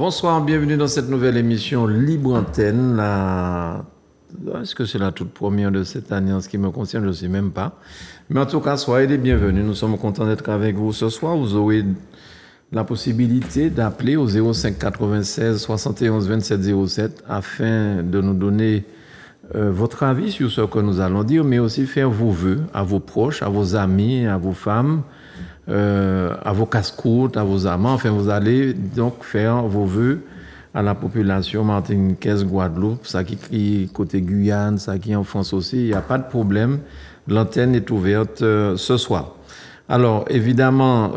Bonsoir, bienvenue dans cette nouvelle émission Libre Antenne. Est-ce que c'est la toute première de cette année en ce qui me concerne? Je ne sais même pas. Mais en tout cas, soyez les bienvenus. Nous sommes contents d'être avec vous ce soir. Vous aurez la possibilité d'appeler au 05 96 71 27 07 afin de nous donner votre avis sur ce que nous allons dire, mais aussi faire vos vœux à vos proches, à vos amis, à vos femmes, à vos casse-croûtes, à vos amants. Enfin, vous allez donc faire vos vœux à la population martiniquaise, Guadeloupe, ça qui est côté Guyane, ça qui est en France aussi. Il n'y a pas de problème. L'antenne est ouverte ce soir. Alors, évidemment,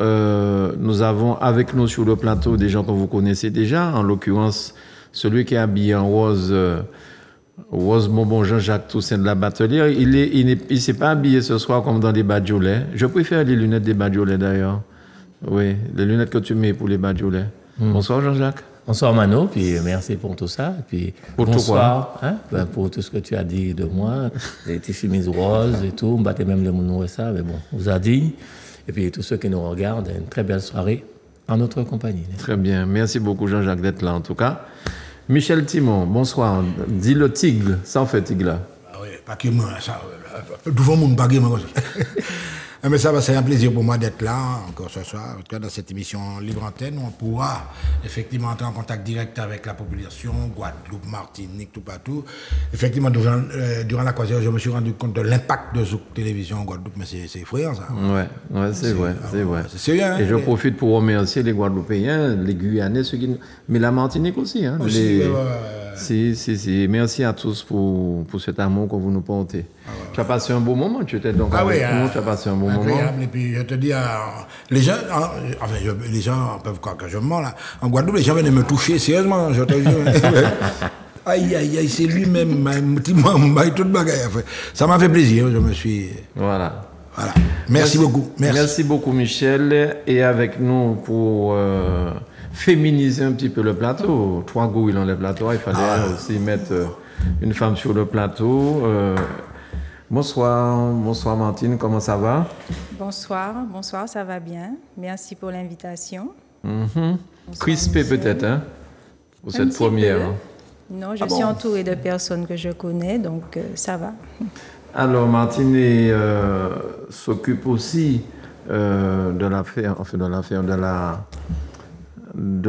nous avons avec nous sur le plateau des gens que vous connaissez déjà, en l'occurrence, celui qui est habillé en rose, Rose Bonbon Jean-Jacques Toussaint de la Batelière. Il s'est pas habillé ce soir comme dans les Badiolais. Je préfère les lunettes des Badiolais d'ailleurs. Oui, les lunettes que tu mets pour les Badiolais. Bonsoir Jean-Jacques. Bonsoir Mano, puis merci pour tout ça. Puis pour bonsoir pour tout ce que tu as dit de moi, tes chemises roses et tout, on battait même le monde et ça, mais bon, on vous a dit. Et puis tous ceux qui nous regardent, une très belle soirée en notre compagnie. Très bien, merci beaucoup Jean-Jacques d'être là en tout cas. Michel Timon, bonsoir. Dis le tigre, ça en fait tigre là. Ah oui, pas que moi, ça. Devant mon baguette, moi. Mais ça va, c'est un plaisir pour moi d'être là encore ce soir. En tout cas, dans cette émission Libre Antenne, on pourra effectivement entrer en contact direct avec la population, Guadeloupe, Martinique, tout partout. Effectivement, durant la croisière, je me suis rendu compte de l'impact de Zouk Télévision en Guadeloupe, mais c'est effrayant ça. Ouais, c'est vrai. C'est sérieux, hein, et je profite pour remercier les Guadeloupéens, les Guyanais, mais la Martinique aussi. Hein, Si. Merci à tous pour cet amour que vous nous portez. Tu as passé un beau moment, tu étais donc avec nous, tu as passé un beau moment. Et puis je te dis, les gens, les gens peuvent croire que je mens là. En Guadeloupe, les gens viennent me toucher, sérieusement, je te jure. Aïe, c'est lui-même, toute bagaille. Ça m'a fait plaisir, je me suis... Voilà. Merci beaucoup. Merci beaucoup Michel. Et avec nous pour... féminiser un petit peu le plateau. 3 gorilles dans le plateau, il fallait aussi mettre une femme sur le plateau. Bonsoir Martine, comment ça va? Bonsoir, ça va bien. Merci pour l'invitation. Crispé peut-être, hein, pour cette première. Non, je suis entourée de personnes que je connais, donc ça va. Alors Martine s'occupe aussi de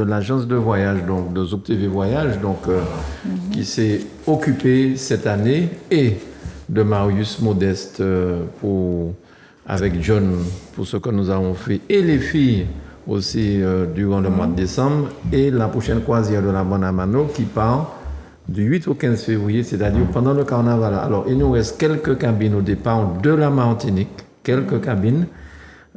l'agence de voyage, donc de Zouk TV Voyage, donc qui s'est occupé cette année, et de Marius Modeste avec John pour ce que nous avons fait, et les filles aussi durant le mois de décembre, et la prochaine croisière de la Bonamano qui part du 8 au 15 février, c'est-à-dire pendant le carnaval. Alors il nous reste quelques cabines au départ de la Martinique, quelques cabines.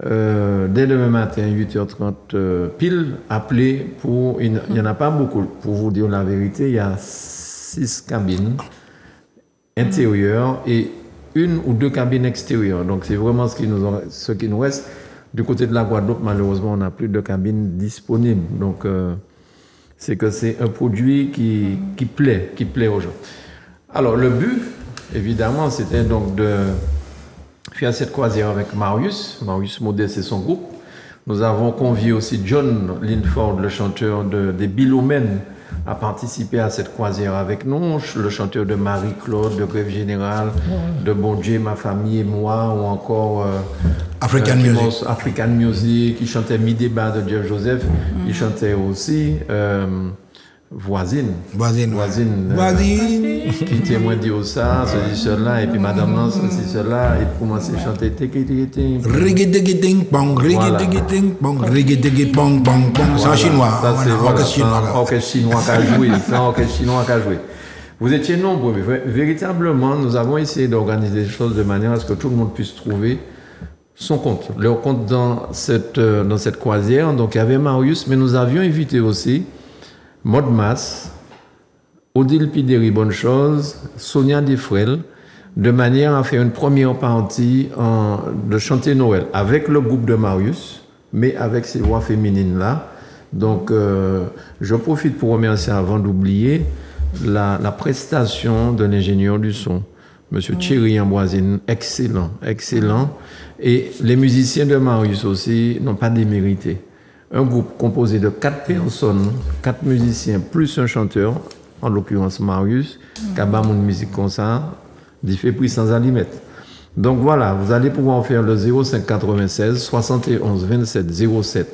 Dès demain matin, 8h30 pile, appelez pour... Il n'y en a pas beaucoup, pour vous dire la vérité. Il y a 6 cabines intérieures et 1 ou 2 cabines extérieures. Donc c'est vraiment ce qui nous reste. Du côté de la Guadeloupe, malheureusement, on n'a plus de cabines disponibles. Donc c'est que c'est un produit qui plaît aux gens. Alors le but, évidemment, c'était donc de faire cette croisière avec Marius Modeste et son groupe. Nous avons convié aussi John Linford, le chanteur des Bilomènes, à participer à cette croisière avec nous, le chanteur de Marie-Claude, de Grève Générale, de Bon Dieu, ma famille et moi, ou encore African Music, qui chantait Mi Débat de Jeff Joseph, il chantait aussi Voisine. Qui témoigne dire ça, ceci, cela, et puis Madame Nance, ceci, cela, et commencer à chanter c'est en chinois. Ça, c'est un orchestre chinois qui a joué. Vous étiez nombreux, mais véritablement, nous avons essayé d'organiser les choses de manière à ce que tout le monde puisse trouver son compte, leur compte dans cette croisière. Donc il y avait Marius, mais nous avions invité aussi Maud Mas, Odile Pideri Bonne-Chose, Sonia Defrel, de manière à faire une première partie de chanter Noël avec le groupe de Marius, mais avec ces voix féminines-là. Donc, je profite pour remercier, avant d'oublier, la prestation de l'ingénieur du son, M. Thierry Ambroisine, excellent. Et les musiciens de Marius aussi n'ont pas démérité. un groupe composé de 4 personnes, 4 musiciens plus un chanteur, en l'occurrence Marius, qui a une musique comme ça, il fait prix sans allimette. Donc voilà, vous allez pouvoir faire le 05 96 71 27 07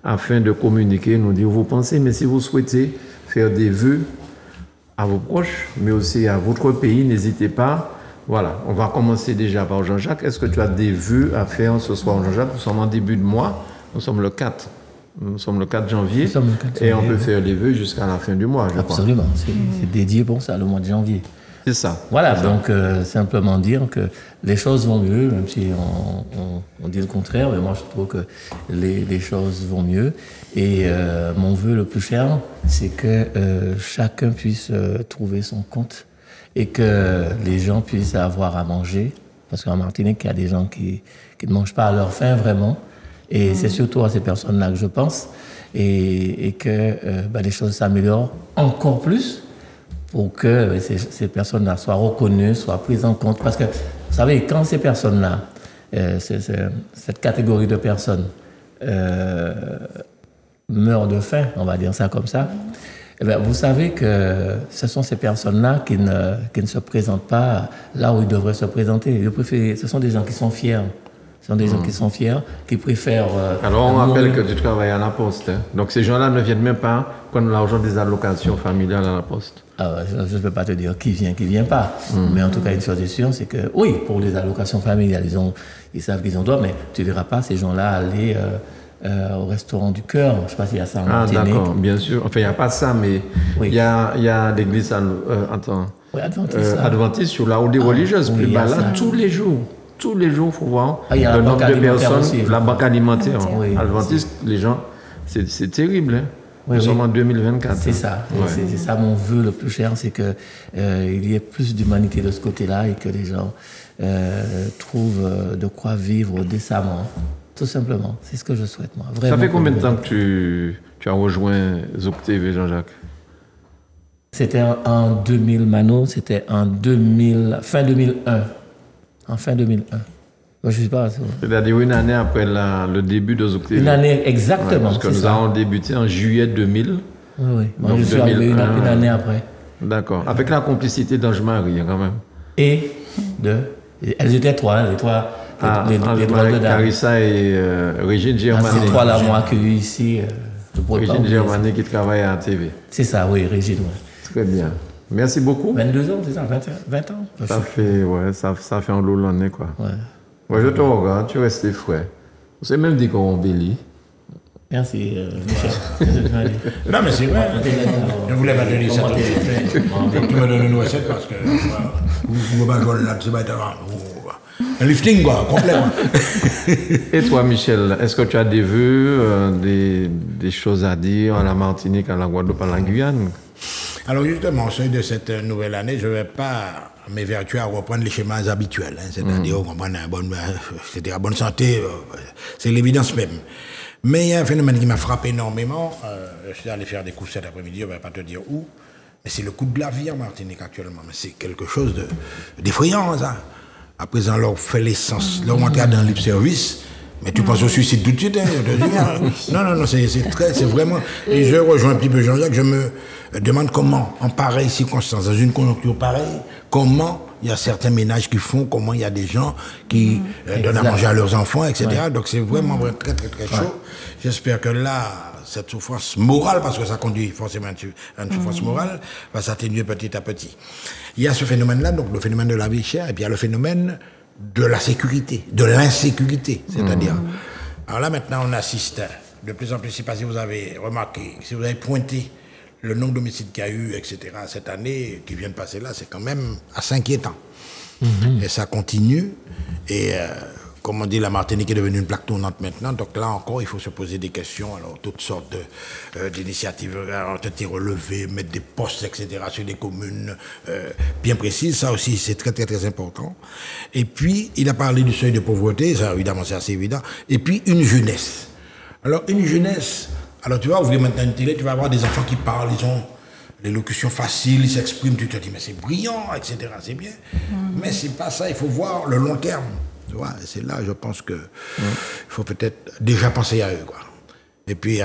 afin de communiquer, nous dire vos pensées, mais si vous souhaitez faire des vœux à vos proches, mais aussi à votre pays, n'hésitez pas. Voilà, on va commencer déjà par Jean-Jacques. Est-ce que tu as des vœux à faire ce soir, Jean-Jacques? Nous sommes en début de mois, nous sommes le 4. Nous sommes le 4 janvier et on peut faire les vœux jusqu'à la fin du mois, je crois. Absolument, c'est dédié pour ça, le mois de janvier. C'est ça. Voilà, donc simplement dire que les choses vont mieux, même si on dit le contraire, mais moi je trouve que les choses vont mieux. Et mon vœu le plus cher, c'est que chacun puisse trouver son compte et que les gens puissent avoir à manger. Parce qu'en Martinique, il y a des gens qui ne mangent pas à leur faim vraiment. Et c'est surtout à ces personnes-là que je pense. Et que les choses s'améliorent encore plus pour que ces personnes-là soient reconnues, soient prises en compte. Parce que, vous savez, quand ces personnes-là, cette catégorie de personnes meurent de faim, on va dire ça comme ça, vous savez que ce sont ces personnes-là qui ne se présentent pas là où ils devraient se présenter. Ce sont des gens qui sont fiers. Ce sont des gens qui sont fiers, qui préfèrent... Alors, on rappelle que tu travailles à la Poste. Hein? Donc, ces gens-là ne viennent même pas prendre l'argent des allocations familiales à la Poste. Je ne peux pas te dire qui vient pas. Mais en tout cas, une chose est sûre, c'est que, oui, pour les allocations familiales, ils savent qu'ils ont droit, mais tu ne verras pas ces gens-là aller au restaurant du cœur. Je ne sais pas s'il y a ça en Martinique. D'accord, bien sûr. Enfin, il n'y a pas ça, mais il y a l'église adventiste sur la route des religieuses, plus bas là, tous les jours. Tous les jours, il faut voir le nombre de personnes, aussi, la banque alimentaire adventiste, les gens, c'est terrible. Hein? Nous sommes en 2024. C'est ça. C'est ça mon vœu le plus cher, c'est qu'il y ait plus d'humanité de ce côté-là et que les gens trouvent de quoi vivre décemment. Tout simplement. C'est ce que je souhaite, moi. Vraiment. Ça fait combien de temps que tu as rejoint Zouk TV, Jean-Jacques? C'était en 2000, Mano, c'était en fin 2001. En fin 2001. Moi, je ne sais pas. C'est-à-dire une année après le début de Zouk TV. Une année, exactement. Parce que nous avons débuté en juillet 2000. Oui. Moi, je suis arrivé une année après. D'accord. Avec la complicité d'Ange-Marie, quand même. Et elles étaient trois, les trois. Les drôles de dames. Carissa et Régine Germané. Ces trois-là m'ont accueilli ici. Régine Germané qui travaille à la TV. C'est ça, oui, Régine. Très bien. Merci beaucoup. 22 ans, c'est ça, 20 ans. Ça fait un lot l'année, quoi. Ouais. Ouais, je te regarde, tu restes frais. On s'est même dit qu'on embellit. Merci, Michel. Non, mais c'est vrai. Je voulais pas donner ça. Tu me donnes une recette parce que vous me là, tu vas être un lifting, quoi, complètement. Et toi, Michel, est-ce que tu as des vœux, des choses à dire à la Martinique, à la Guadeloupe, à la Guyane? Alors justement, au seuil de cette nouvelle année, je ne vais pas m'évertuer à reprendre les schémas habituels, hein, c'est-à-dire comprendre c'était la bonne santé, c'est l'évidence même. Mais il y a un phénomène qui m'a frappé énormément. Je suis allé faire des courses cet après-midi, je ne vais pas te dire où, mais c'est le coût de la vie en Martinique actuellement. Mais c'est quelque chose d'effrayant, ça. À présent, leur fait l'essence, leur entrer dans le libre service. Mais tu penses au suicide tout de suite, hein, je te dis, hein. Non, c'est vraiment... Et je rejoins un petit peu Jean-Jacques, je me demande comment, en pareille circonstance, dans une conjoncture pareille, comment il y a certains ménages qui font, comment il y a des gens qui donnent à manger à leurs enfants, etc. Ouais. Donc c'est vraiment très, très, très chaud. Ouais. J'espère que là, cette souffrance morale, parce que ça conduit forcément à une souffrance morale, va s'atténuer petit à petit. Il y a ce phénomène-là, donc le phénomène de la vie chère, et puis il y a le phénomène de la sécurité, de l'insécurité, c'est-à-dire. Alors là, maintenant, on assiste de plus en plus, je ne sais pas si vous avez remarqué, si vous avez pointé le nombre d'homicides qu'il y a eu, etc., cette année qui vient de passer là, c'est quand même assez inquiétant. Et ça continue, et comme on dit, la Martinique est devenue une plaque tournante maintenant, donc là encore, il faut se poser des questions, alors toutes sortes d'initiatives ont été relevées, mettre des postes, etc., sur des communes bien précises, ça aussi c'est très très très important. Et puis, il a parlé du seuil de pauvreté, ça évidemment c'est assez évident, et puis une jeunesse. Alors une jeunesse, alors tu vas ouvrir maintenant une télé, tu vas avoir des enfants qui parlent, ils ont l'élocution facile, ils s'expriment, tu te dis mais c'est brillant, etc., c'est bien, mais c'est pas ça, il faut voir le long terme. Tu vois, c'est là, je pense que il faut peut-être déjà penser à eux, quoi. Et puis,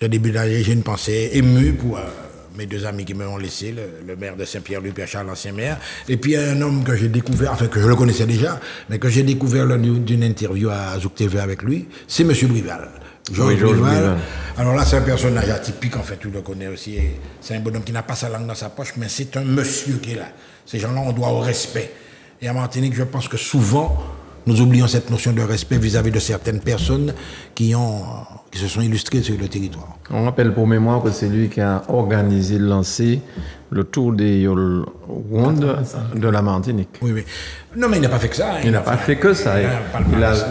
ce début d'année, j'ai une pensée émue pour mes deux amis qui me l'ont laissé, le maire de Saint-Pierre, Louis Charles, l'ancien maire, et puis un homme que j'ai découvert, enfin que je le connaissais déjà, mais que j'ai découvert lors d'une interview à Zouk TV avec lui, c'est M. Brival. Georges Brival. Alors là, c'est un personnage atypique, en fait, tu le connais aussi. C'est un bonhomme qui n'a pas sa langue dans sa poche, mais c'est un monsieur qui est là. Ces gens-là, on doit au respect. Et à Martinique, je pense que souvent, nous oublions cette notion de respect vis-à-vis de certaines personnes qui se sont illustrées sur le territoire. On rappelle pour mémoire que c'est lui qui a organisé, lancé le tour des Yol Round de la Martinique. Oui, oui. Non, mais il n'a pas fait que ça. Il n'a pas fait que ça.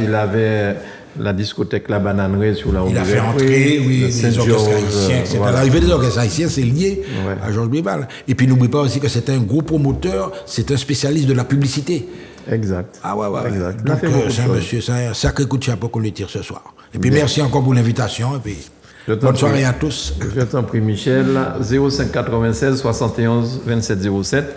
Il avait la discothèque La Bananerie sur la route. Il a fait entrer, oui, les orchestres haïtiens, etc. Voilà. L'arrivée des orchestres haïtiens, c'est lié à Georges Brival. Et puis n'oublie pas aussi que c'est un gros promoteur, c'est un spécialiste de la publicité. Exact. Ah ouais. Exact. Donc c'est un monsieur, c'est un sacré coup de chapeau qu'on lui tire ce soir. Et puis merci encore pour l'invitation. Et puis bonne soirée à tous. Je t'en prie, Michel. 05 96 71 27 07.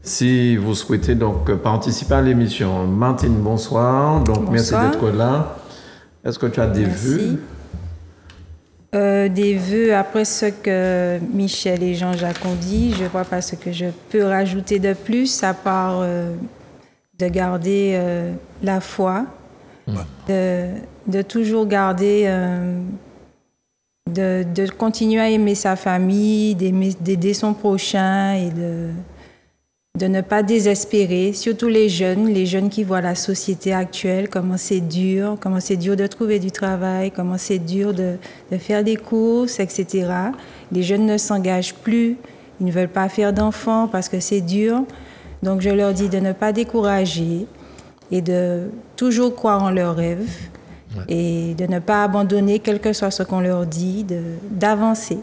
Si vous souhaitez donc participer à l'émission. Martine, bonsoir. Donc merci d'être là. Est-ce que tu as des vœux? Des vœux, après ce que Michel et Jean-Jacques ont dit, je ne vois pas ce que je peux rajouter de plus, à part de garder la foi, de toujours garder, de continuer à aimer sa famille, d'aider son prochain et de ne pas désespérer, surtout les jeunes qui voient la société actuelle, comment c'est dur de trouver du travail, comment c'est dur de faire des courses, etc. Les jeunes ne s'engagent plus, ils ne veulent pas faire d'enfants parce que c'est dur. Donc je leur dis de ne pas décourager et de toujours croire en leurs rêves et de ne pas abandonner, quel que soit ce qu'on leur dit, d'avancer,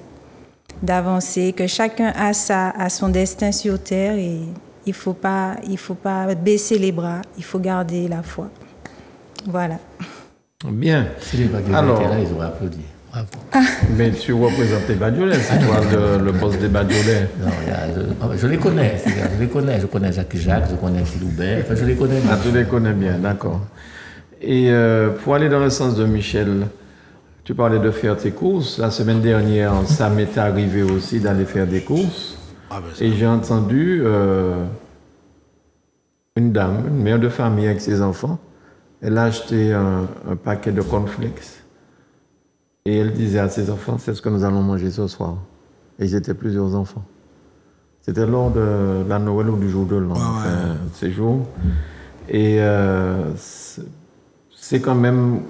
que chacun a son destin sur terre et il faut pas baisser les bras, il faut garder la foi. Voilà. Bien. Si les Badiolais étaient là, ils auraient applaudi. Bravo. Mais tu représentes les Badiolais, c'est toi le boss des Badiolais. Non, je les connais, je connais Jacques, je connais Philoubert, enfin, je les connais bien. Ah, tu les connais bien, d'accord. Et pour aller dans le sens de Michel, tu parlais de faire tes courses. La semaine dernière, ça m'est arrivé aussi d'aller faire des courses. Et j'ai entendu une dame, une mère de famille avec ses enfants, elle a acheté un paquet de cornflakes. Et elle disait à ses enfants, c'est ce que nous allons manger ce soir. Et ils étaient plusieurs enfants. C'était lors de la Noël ou du jour de l'an, ces jours. Et c'est quand même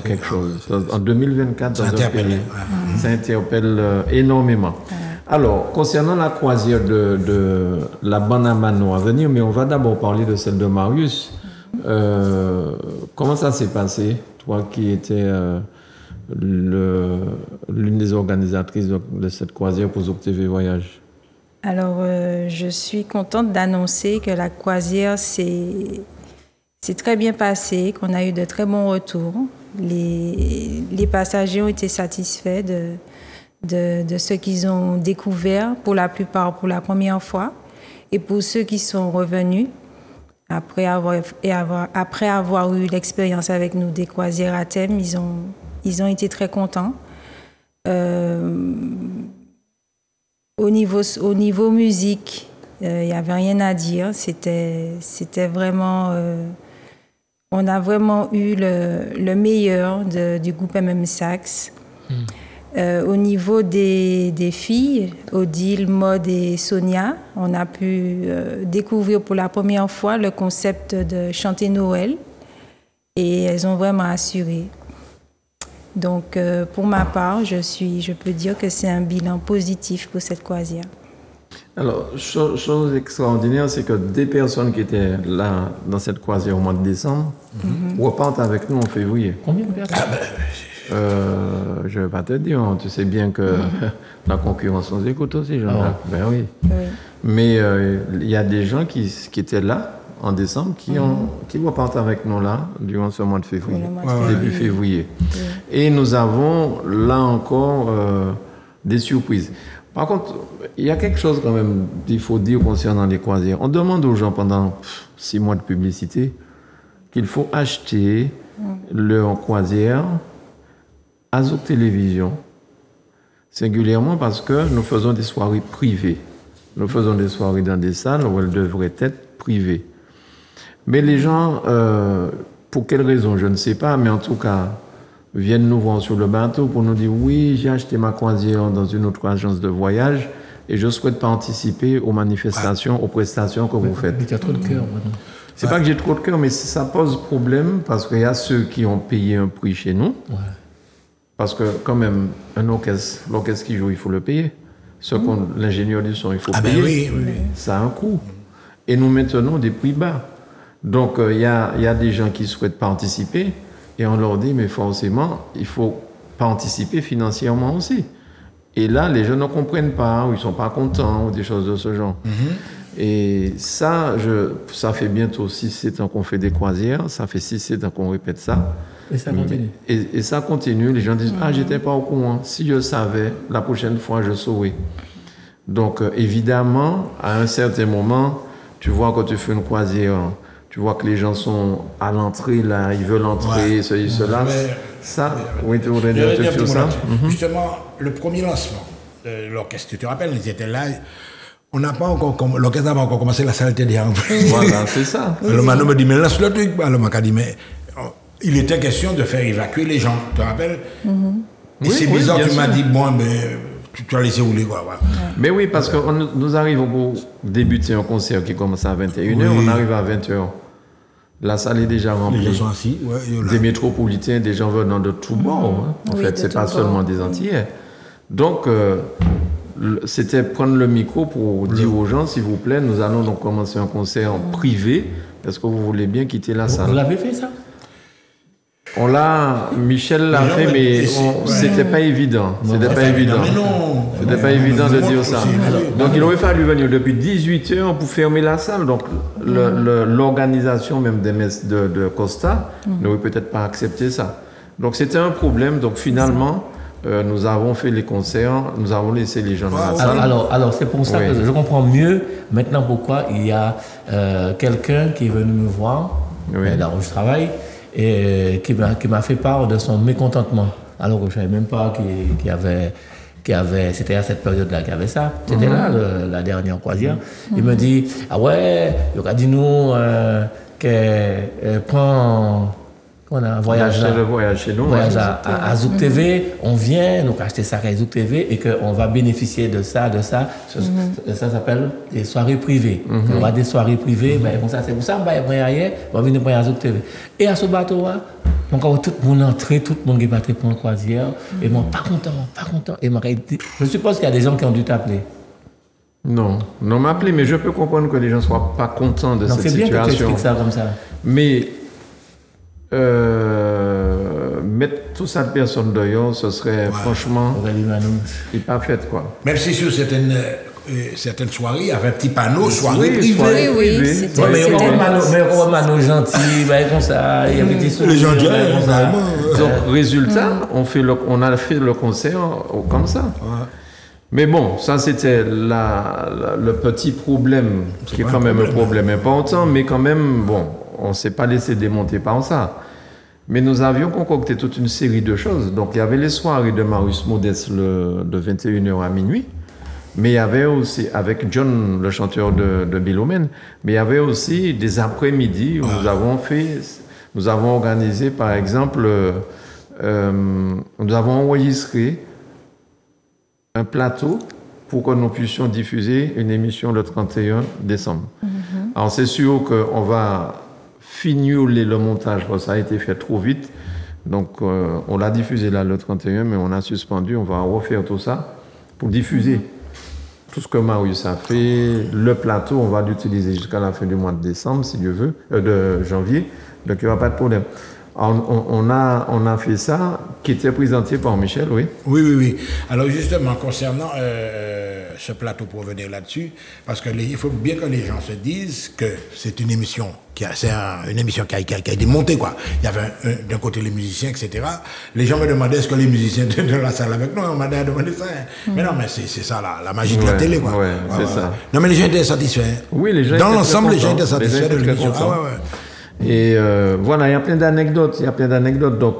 quelque chose. En 2024, ça interpelle énormément. Alors, concernant la croisière de la Banamano à venir, mais on va d'abord parler de celle de Marius. Comment ça s'est passé, toi qui étais l'une des organisatrices de cette croisière pour Zouk TV Voyage? Alors, je suis contente d'annoncer que la croisière s'est très bien passée, qu'on a eu de très bons retours. Les passagers ont été satisfaits de ce qu'ils ont découvert, pour la plupart pour la première fois. Et pour ceux qui sont revenus, après avoir eu l'expérience avec nous des croisières à thème, ils ont été très contents. Au niveau musique, il n'y avait rien à dire. C'était vraiment... on a vraiment eu le meilleur du groupe MM Sax. Au niveau des filles, Odile, Maud et Sonia, on a pu découvrir pour la première fois le concept de chanter Noël et elles ont vraiment assuré. Donc, pour ma part, je peux dire que c'est un bilan positif pour cette croisière. Alors, chose extraordinaire, c'est que des personnes qui étaient là dans cette croisière au mois de décembre repartent avec nous en février. Combien de personnes? Je ne vais pas te dire, tu sais bien que la concurrence nous écoute aussi, Jean-Jacques. Ben oui. Mais il y a des gens qui étaient là en décembre qui repartent avec nous là durant ce mois de février, début février. Et nous avons là encore des surprises. Par contre, il y a quelque chose quand même qu'il faut dire concernant les croisières. On demande aux gens pendant 6 mois de publicité qu'il faut acheter leur croisière Zouk Télévision, singulièrement parce que nous faisons des soirées privées. Nous faisons des soirées dans des salles où elles devraient être privées. Mais les gens, pour quelle raison, je ne sais pas, mais en tout cas, viennent nous voir sur le bateau pour nous dire « Oui, j'ai acheté ma croisière dans une autre agence de voyage et je souhaite participer aux manifestations, aux prestations que vous faites. » Mais tu as trop de cœur, maintenant. C'est pas que j'ai trop de cœur, mais ça pose problème parce qu'il y a ceux qui ont payé un prix chez nous. Ouais. Parce que quand même, un orchestre, l'orchestre qui joue, il faut le payer. L'ingénieur du son, il faut payer. Oui, oui. Ça a un coût. Et nous maintenons des prix bas. Donc, il y a des gens qui souhaitent participer et on leur dit, mais forcément, il faut participer financièrement aussi. Et là, les gens ne comprennent pas, ou ils ne sont pas contents, ou des choses de ce genre. Et ça, ça fait bientôt 6-7 ans qu'on fait des croisières, ça fait 6-7 ans qu'on répète ça. Et ça continue. Et ça continue, les gens disent « Ah, j'étais pas au courant, si je savais, la prochaine fois, je saurais. » Donc, évidemment, à un certain moment, tu vois, quand tu fais une croisière, tu vois que les gens sont à l'entrée, là, ils veulent entrer, cela. Ça, oui, tu voudrais dire un truc sur ça? Justement, le premier lancement de l'orchestre, tu te rappelles, ils étaient là. L'orchestre n'a pas encore commencé, la salle était déjà remplie. Voilà, c'est ça. Le Mano me dit, mais lance le truc. Alors, m'a dit, mais il était question de faire évacuer les gens, tu te rappelles? Et c'est bizarre, tu m'as dit, bon, mais tu as laissé rouler, quoi. Voilà. Mais oui, parce que nous arrivons pour débuter un concert qui commence à 21h, on arrive à 20h. La salle est déjà remplie. Les gens sont assis. Des métropolitains, des gens venant de tous bords. Hein. En fait, c'est pas seulement des Antillais. Donc, c'était prendre le micro pour dire aux gens, s'il vous plaît, nous allons donc commencer un concert privé. Est-ce que vous voulez bien quitter la salle? Vous l'avez fait, ça? Michel l'a fait, mais c'était pas évident. C'était pas évident. C'était pas évident de dire ça. Donc, il aurait fallu venir depuis 18h pour fermer la salle. Donc, l'organisation même des messes de Costa n'aurait peut-être pas accepté ça. Donc, c'était un problème. Donc, finalement, nous avons fait les concerts, nous avons laissé les gens dans la salle. Alors c'est pour ça que je comprends mieux maintenant pourquoi il y a quelqu'un qui est venu me voir, là où je travaille, et qui m'a fait part de son mécontentement. Alors que je ne savais même pas qu'il y avait, c'était à cette période-là qu'il y avait ça. C'était là, la dernière croisière. Il me dit, ah ouais, il a dit nous qu'elle prend... On a un voyage chez nous. Voyage à Zouk TV, on vient, donc acheter ça à Zouk TV et qu'on va bénéficier de ça. Ça s'appelle des soirées privées. On va des soirées privées, ben, comme ça, c'est pour ça qu'on va venir prendre à Zouk TV. Et à ce bateau-là, donc tout le monde entré, tout le monde est battu pour une croisière, et moi, pas content. Et je suppose qu'il y a des gens qui ont dû t'appeler. Non, m'appeler, mais je peux comprendre que les gens ne soient pas contents de cette situation. C'est bien que tu expliques ça comme ça. Mais mettre toute cette personne dehors, ce serait franchement pas fait, quoi. Même si sur certaines soirées, il y avait un petit panneau, soirée privée. Oui. Mais on va mano gentil, comme ça, il y avait des sourires. Les gens donc, résultat, on a fait le concert comme ça. Mais bon, ça c'était le petit problème, qui est quand même un problème important, mais quand même, bon, on ne s'est pas laissé démonter par ça. Mais nous avions concocté toute une série de choses. Donc il y avait les soirées de Marius Modeste de 21h à minuit, mais il y avait aussi, avec John, le chanteur de Bilomène, mais il y avait aussi des après-midi où nous avons organisé, par exemple, nous avons enregistré un plateau pour que nous puissions diffuser une émission le 31 décembre. Alors c'est sûr qu'on va fignoler le montage, parce que ça a été fait trop vite. Donc on l'a diffusé là le 31, mais on a suspendu, on va refaire tout ça pour diffuser tout ce que Marius a fait. Le plateau, on va l'utiliser jusqu'à la fin du mois de décembre, si Dieu veut, de janvier, donc il n'y aura pas de problème. On a fait ça, qui était présenté par Michel, oui. Oui. Alors justement, concernant ce plateau, pour revenir là-dessus, parce qu'il faut bien que les gens se disent que c'est une émission qui a été montée, quoi. Il y avait d'un côté les musiciens, etc. Les gens me demandaient est-ce que les musiciens étaient dans la salle avec nous. On m'a demandé ça. Mais non, mais c'est ça la magie de la télé, quoi. C'est ça. Non, mais les gens étaient satisfaits. Oui, les gens. Dans l'ensemble, les gens étaient satisfaits de l'émission. Et voilà, il y a plein d'anecdotes. Donc,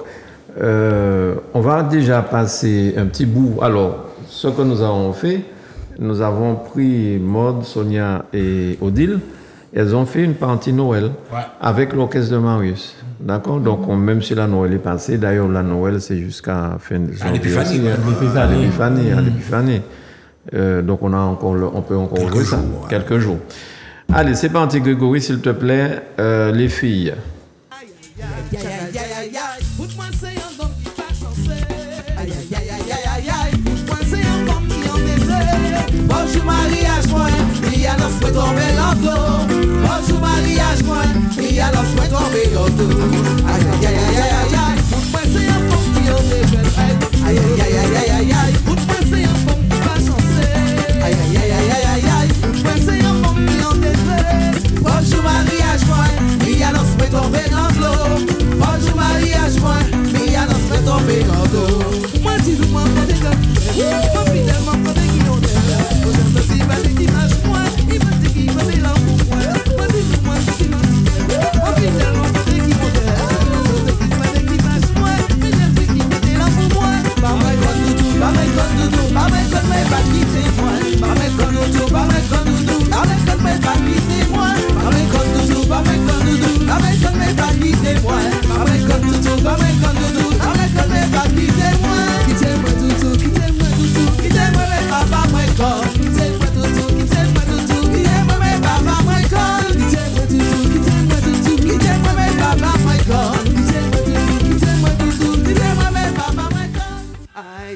On va déjà passer un petit bout. Alors, ce que nous avons fait, nous avons pris Maud, Sonia et Odile. Elles ont fait une partie Noël avec l'orchestre de Marius. D'accord? Donc, même si la Noël est passée, d'ailleurs, la Noël, c'est jusqu'à fin de janvier. À l'Épiphanie. Donc, on peut encore jouer ça. Quelques jours. Allez, c'est parti, Grégory, s'il te plaît. Les filles. Bonjour mariage moi, il y a l'os tomber l'endos. Bonjour mariage moi, il y a l'os tomber l'endos. Aïe aïe aïe aïe aïe aïe, moi c'est un bon qui en est. Aïe aïe aïe aïe aïe aïe, moi c'est un bon qui va chancer. Aïe aïe aïe aïe aïe aïe, moi c'est un bon qui en est. Bonjour mariage moi, il y a l'os tomber l'endos. Bonjour mariage moi, il y a l'os tomber l'endos. Moi dis-le moi quand t'es là, moi fidèlement quand t'es qui en est.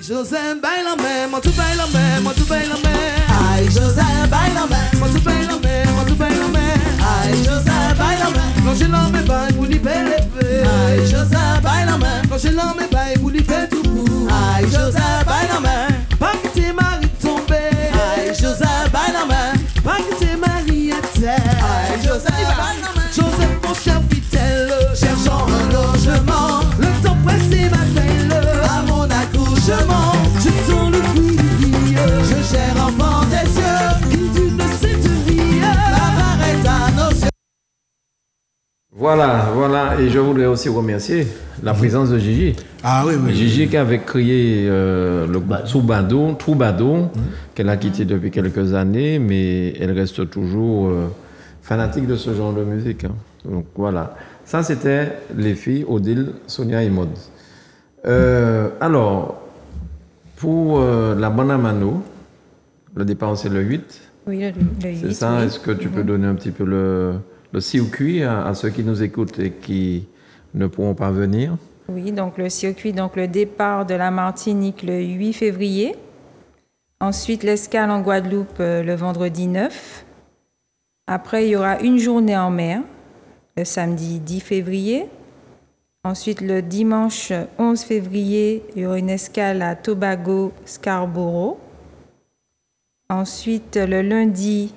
José baila même, moi tu baila même, moi tu baila même. Aïe José baila même, moi tu baila même, moi tu baila même. Aïe José baila même, quand je l'emmène baille pour lui faire les feux. Aïe José baila même, quand je l'emmène baille pour lui faire tout pour. Aïe José baila même, pas que tes maris tombés. Aïe José baila même, pas que tes maris à terre. Aïe José baila même, José mon cher fidèle, cherchant un logement. Le temps pressé m'appelle à mon accouchement. Je sens le fruit du vie, je gère enfant des cieux, qui d'une cette vie, la barre est à nos yeux. Voilà, et je voudrais aussi remercier la présence de Gigi. Ah oui. Gigi qui avait créé le Troubadour, qu'elle a quitté depuis quelques années, mais elle reste toujours fanatique de ce genre de musique. Hein. Donc voilà, ça c'était les filles, Odile, Sonia et Maud. Alors, pour la Bonne Amano, le départ c'est le 8. Oui, le 8. C'est ça, oui. Est-ce que tu peux donner un petit peu le circuit à ceux qui nous écoutent et qui ne pourront pas venir? Oui, donc le circuit, donc le départ de la Martinique le 8 février. Ensuite, l'escale en Guadeloupe le vendredi 9. Après, il y aura une journée en mer, le samedi 10 février. Ensuite, le dimanche 11 février, il y aura une escale à Tobago, Scarborough. Ensuite, le lundi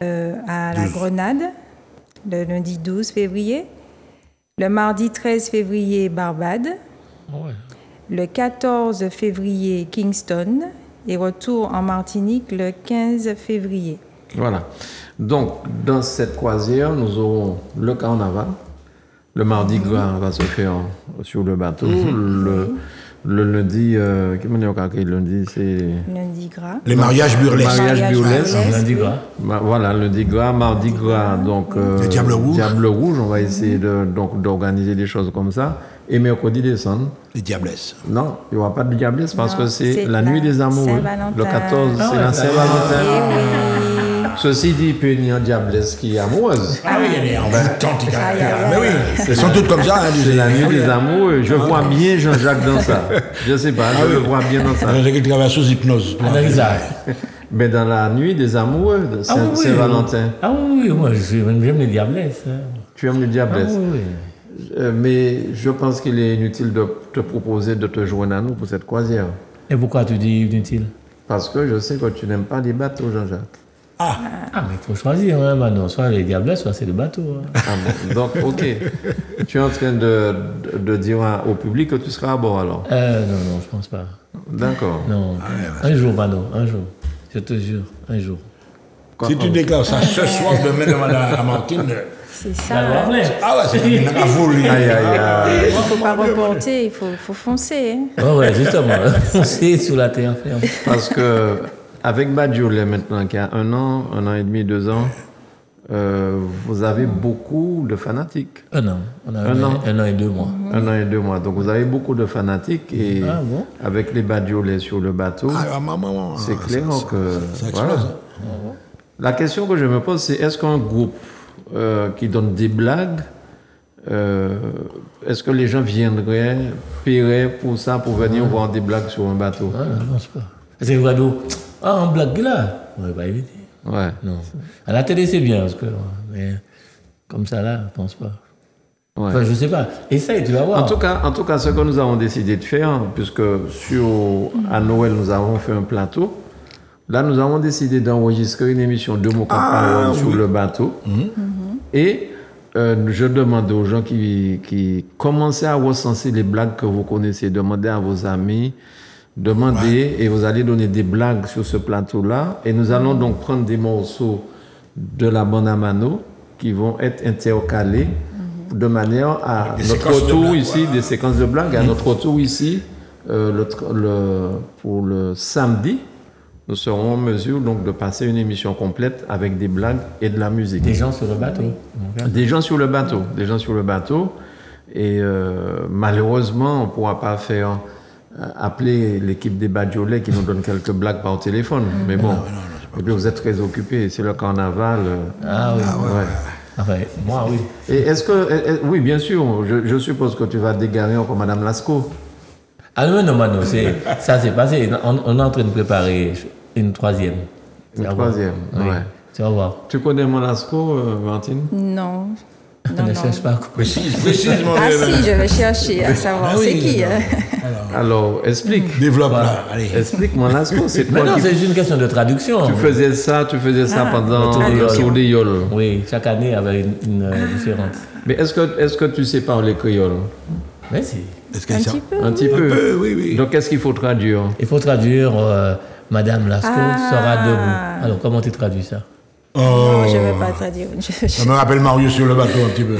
à la Grenade, le lundi 12 février. Le mardi 13 février, Barbade. Ouais. Le 14 février, Kingston. Et retour en Martinique le 15 février. Voilà. Donc, dans cette croisière, nous aurons le carnaval. Le mardi gras va se faire sur le bateau. Le lundi, lundi, c'est... Lundi gras. Les mariages burlesques. Mariage burlesque. Lundi gras. Voilà, lundi gras, mardi gras, donc... Le Diable Rouge. Diable Rouge, on va essayer d'organiser des choses comme ça. Et mercredi décembre. Les diablesses. Non, il n'y aura pas de diablesse parce Non, que c'est c'est la la nuit des amoureux. Saint-Valentin. Le 14, Ah c'est ouais, la ça- Saint-Valentin. Eh oui. Ceci dit, il peut y avoir une diablesse qui est amoureuse. Ah oui, il y a des tantes. aïe, aïe. Mais oui, elles sont toutes comme ça. Hein, C'est la nuit des amoureux. Je vois bien Jean-Jacques dans ça. Je ne sais pas, je le vois bien dans ça. C'est qui travaille sous hypnose. Analysage. Mais dans la nuit des amoureux, Saint-Valentin, Ah oui, moi j'aime les diablesses. Hein. tu aimes le Ah diablesse. oui. Mais je pense qu'il est inutile de te proposer de te joindre à nous pour cette croisière. Et pourquoi tu dis inutile? Parce que je sais que tu n'aimes pas les bateaux, Jean-Jacques. Ah, mais il faut choisir, hein, maintenant. Soit les diablesses, soit c'est le bateau. Hein. Ah bon. Donc, ok. Tu es en train de dire au public que tu seras à bord alors. Non, je pense pas. D'accord. Non. Un jour, Mano, un jour. Je te jure, un jour. Si tu déclares ça ce soir, demain, à Martine, C'est ça. La loi plaît. Ah ouais, c'est une foule. Aïe, aïe, aïe. Il ne faut pas reporter, il faut foncer. Hein. Ouais, justement. C'est sous la terre ferme. Parce que avec Badiolet maintenant, qui a 1 an et demi, 2 ans, vous avez beaucoup de fanatiques. Un an. On a Un an. 1 an et 2 mois. 1 an et 2 mois. Donc vous avez beaucoup de fanatiques et Ah bon? avec les Badiolets sur le bateau, Ah, maman, c'est clair que... ça voilà. explose. La question que je me pose, c'est est-ce qu'un groupe qui donne des blagues, est-ce que les gens viendraient, paieraient pour ça, pour venir voir des blagues sur un bateau? Ah, non, je sais pas. C'est vrai, un blague là. On va pas éviter. Ouais. Non. À la télé, c'est bien, parce que. Mais comme ça, là, je pense pas. Ouais. Enfin, je sais pas. Essaye, tu vas voir. En tout cas, ce que nous avons décidé de faire, puisque à Noël, nous avons fait un plateau, là, nous avons décidé d'enregistrer une émission de mots parole sur le bateau. Et je demande aux gens qui commencent à recenser les blagues que vous connaissez, demandez à vos amis, demandez, et vous allez donner des blagues sur ce plateau-là. Et nous allons donc prendre des morceaux de la bande à Mano qui vont être intercalés de manière à Des notre séquences de retour blagues, ici, des séquences de blagues, à notre retour ici, pour le samedi, nous serons en mesure donc de passer une émission complète avec des blagues et de la musique. Des gens sur le bateau. Des gens sur le bateau, des gens sur le bateau. Et malheureusement, on ne pourra pas faire appeler l'équipe des Badiolets qui nous donne quelques blagues par téléphone. Mais bon, et puis vous êtes très occupés, c'est le carnaval. Ah oui. Ouais. Enfin, moi, oui. Et est-ce que, oui, bien sûr, je suppose que tu vas te dégarer encore Madame Lascaux. Ah non, non, Mano, ça s'est passé. On est en train de préparer une troisième. Une troisième, oui. ouais. Tu vas voir. Tu connais mon Lascaux, Valentine? Non. On ne cherche pas. Précise, mon Ah si, je vais chercher à savoir c'est qui. Hein. Alors, explique. Développe là, allez. Explique mon Lascaux, c'est Mais toi non, qui... c'est juste une question de traduction. Tu faisais ça pendant Tour des Tour des Yoles. Oui, chaque année avec une différente. Mais est-ce que tu sais parler créole? Mais si. Est-ce que Un ça- petit peu. Un petit peu. oui, oui. Donc, qu'est-ce qu'il faut traduire? Il faut traduire Madame Lascaux Ah. sera debout. Alors, comment tu traduis ça? Non, je ne vais pas traduire. Ça me rappelle Marius sur le bateau un petit peu.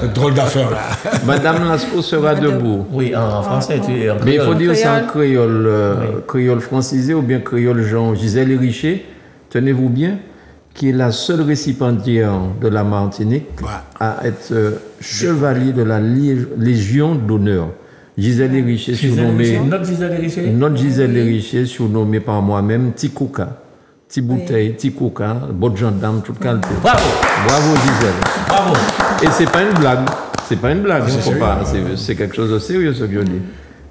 C'est drôle d'affaire là. Madame Lascaux sera debout. Oui, en français, tu es en Mais il faut créole. dire ça en créole, créole francisé ou bien créole Jean. Gisèle Richer, tenez-vous bien, qui est la seule récipiendaire de la Martinique Ouais. à être chevalier de la Légion d'honneur. Gisèle Richer, surnommée... Notre Gisèle Richer. Notre Gisèle Richer, surnommée par moi-même Tikouka. Petit bouteille, Tikouka, bonne gendarme, toute qualité. Bravo, Bravo Gisèle. bravo. Et c'est pas une blague. C'est pas une blague. c'est Faut sérieux, pas. C'est quelque chose de sérieux ce que je dis.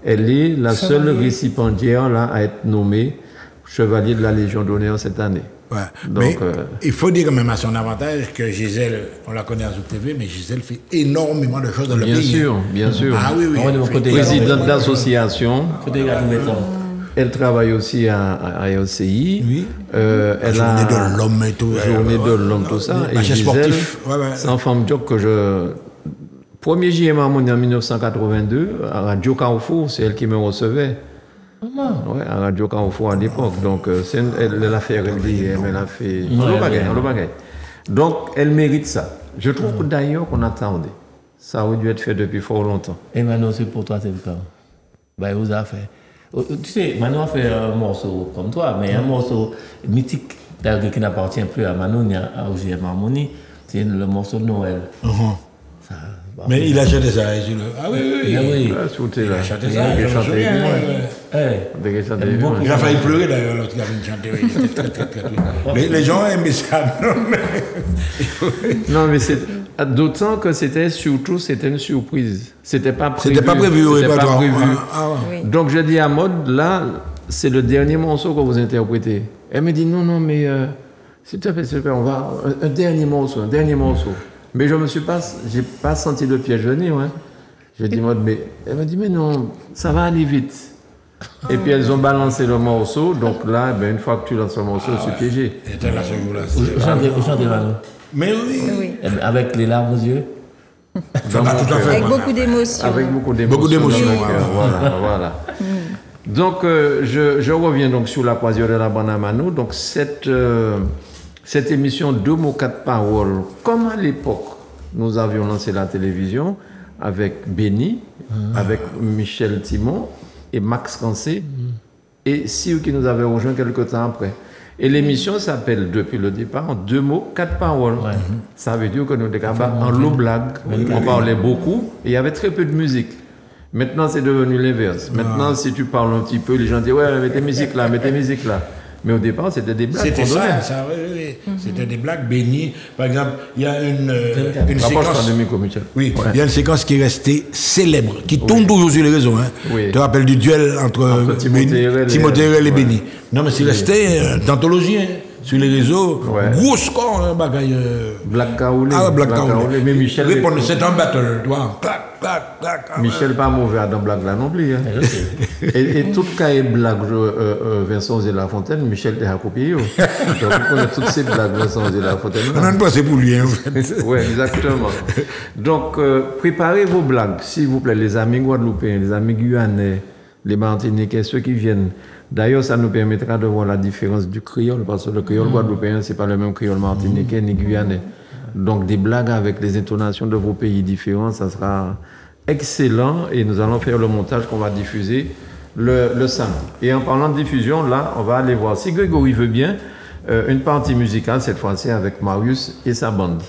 Elle est la seule récipiendaire là à être nommée chevalier de la Légion d'honneur cette année. Ouais. Donc, Mais il faut dire quand même à son avantage que Gisèle, on la connaît à Zouk TV, mais Gisèle fait énormément de choses dans le Bien pays. sûr, bien sûr. Ah oui, oui. Ah ouais, de mon elle côté, fait- Présidente d'association. Faut déjà nous mettre. Elle travaille aussi à RCI. Oui. Elle Journée a de l'homme et tout. Journée de l'homme, tout ça. Et Machin Gisèle, sportif. Ouais, ouais. c'est un femme job que je... 1er juillet Marmoni en 1982, à Radio Carrefour, c'est elle qui me recevait. Ouais, à Radio Carrefour à l'époque. Donc, elle a fait RLDM, elle a fait... On le bagaille. Donc, elle mérite ça. Je trouve que d'ailleurs qu'on attendait. Ça aurait dû être fait depuis fort longtemps. Et maintenant, c'est pour toi, c'est le cas. Ben, vous avez fait. Tu sais, Mano a fait un morceau comme toi, mais un morceau mythique, d'ailleurs, qui n'appartient plus à Mano ni à OGM Harmonie, c'est le morceau de Noël. Ça, bon, Mais il a chanté ça. Ah oui, oui, oui. bien oui. Ah, souté, là. Il a chanté Il ça. a je me chanté souviens, avec moi. ouais, ouais. Eh, Dès qu'il chantait avec moi. Il a failli pleurer d'ailleurs lorsqu'il a venu chanter. Oui, il était très, très, très. Les gens aiment ça. Non, mais... Non, mais c'est d'autant que c'était une surprise. C'était pas prévu. C'était pas prévu au C'était pas répertoire. prévu. Ah, ouais. Oui. Donc je dis à Maud, là, c'est le dernier morceau que vous interprétez. Elle me dit non, mais s'il te plaît, on va un dernier morceau. Mais j'ai pas senti le piège venir. Hein. J'ai dit Maud, mais elle me dit mais non, ça va aller vite. Et puis elles ont balancé le morceau, donc là, ben, une fois que tu lances le morceau, je suis piégé. Il était là, ce goût-là. chantez Mano. Mais oui. Oui. Avec les larmes aux yeux. Dans mon tout à cœur. fait. Avec beaucoup d'émotions. Avec beaucoup d'émotions. Beaucoup d'émotions, dans le cœur. Voilà. Donc, je reviens donc sur la croisière de la bande à Mano. Donc, cette cette émission 2 mots 4 paroles, comme à l'époque, nous avions lancé la télévision avec Benny, avec Michel Timon et Max Cancé, et Siou qui nous avait rejoint quelques temps après. Et l'émission s'appelle, depuis le départ, 2 mots 4 paroles. Ouais. Ça veut dire que nous étions en low blague, on parlait beaucoup, et il y avait très peu de musique. Maintenant, c'est devenu l'inverse. Maintenant, si tu parles un petit peu, les gens disent « Ouais, mettez musique là, mettez musique là ». Mais au départ, c'était des blagues. C'était ça, oui. C'était des blagues bénies. Par exemple, il y a une séquence. Oui, ouais. Il y a une séquence qui est restée célèbre, qui tourne toujours sur les réseaux. Hein. Oui. Tu te rappelles du duel entre Timothée et Béni. Non, mais c'est resté d'anthologie. Hein. Sur les réseaux, gros score, hein, bagaille. Black Kaoulé. Ah, Black Kaoulé. Mais Michel. C'est un battle, tu vois. Clac, clac. Michel pas mauvais dans blague là non plus. Hein. et tout cas est blague Vincent Zélafontaine, Michel t'a copié. Donc on connaît toutes ces blagues Vincent Zélafontaine. On a pas c'est pour lui, en fait. Oui, exactement. Donc préparez vos blagues, s'il vous plaît, les amis guadeloupéens, les amis guyanais, les martiniquais, ceux qui viennent. D'ailleurs, ça nous permettra de voir la différence du créole, parce que le créole guadeloupéen, c'est pas le même créole martiniquais ni guyanais. Donc, des blagues avec les intonations de vos pays différents, ça sera excellent, et nous allons faire le montage qu'on va diffuser le samedi. Et en parlant de diffusion, là, on va aller voir, si Grégory veut bien, une partie musicale, cette fois-ci avec Marius et sa bande.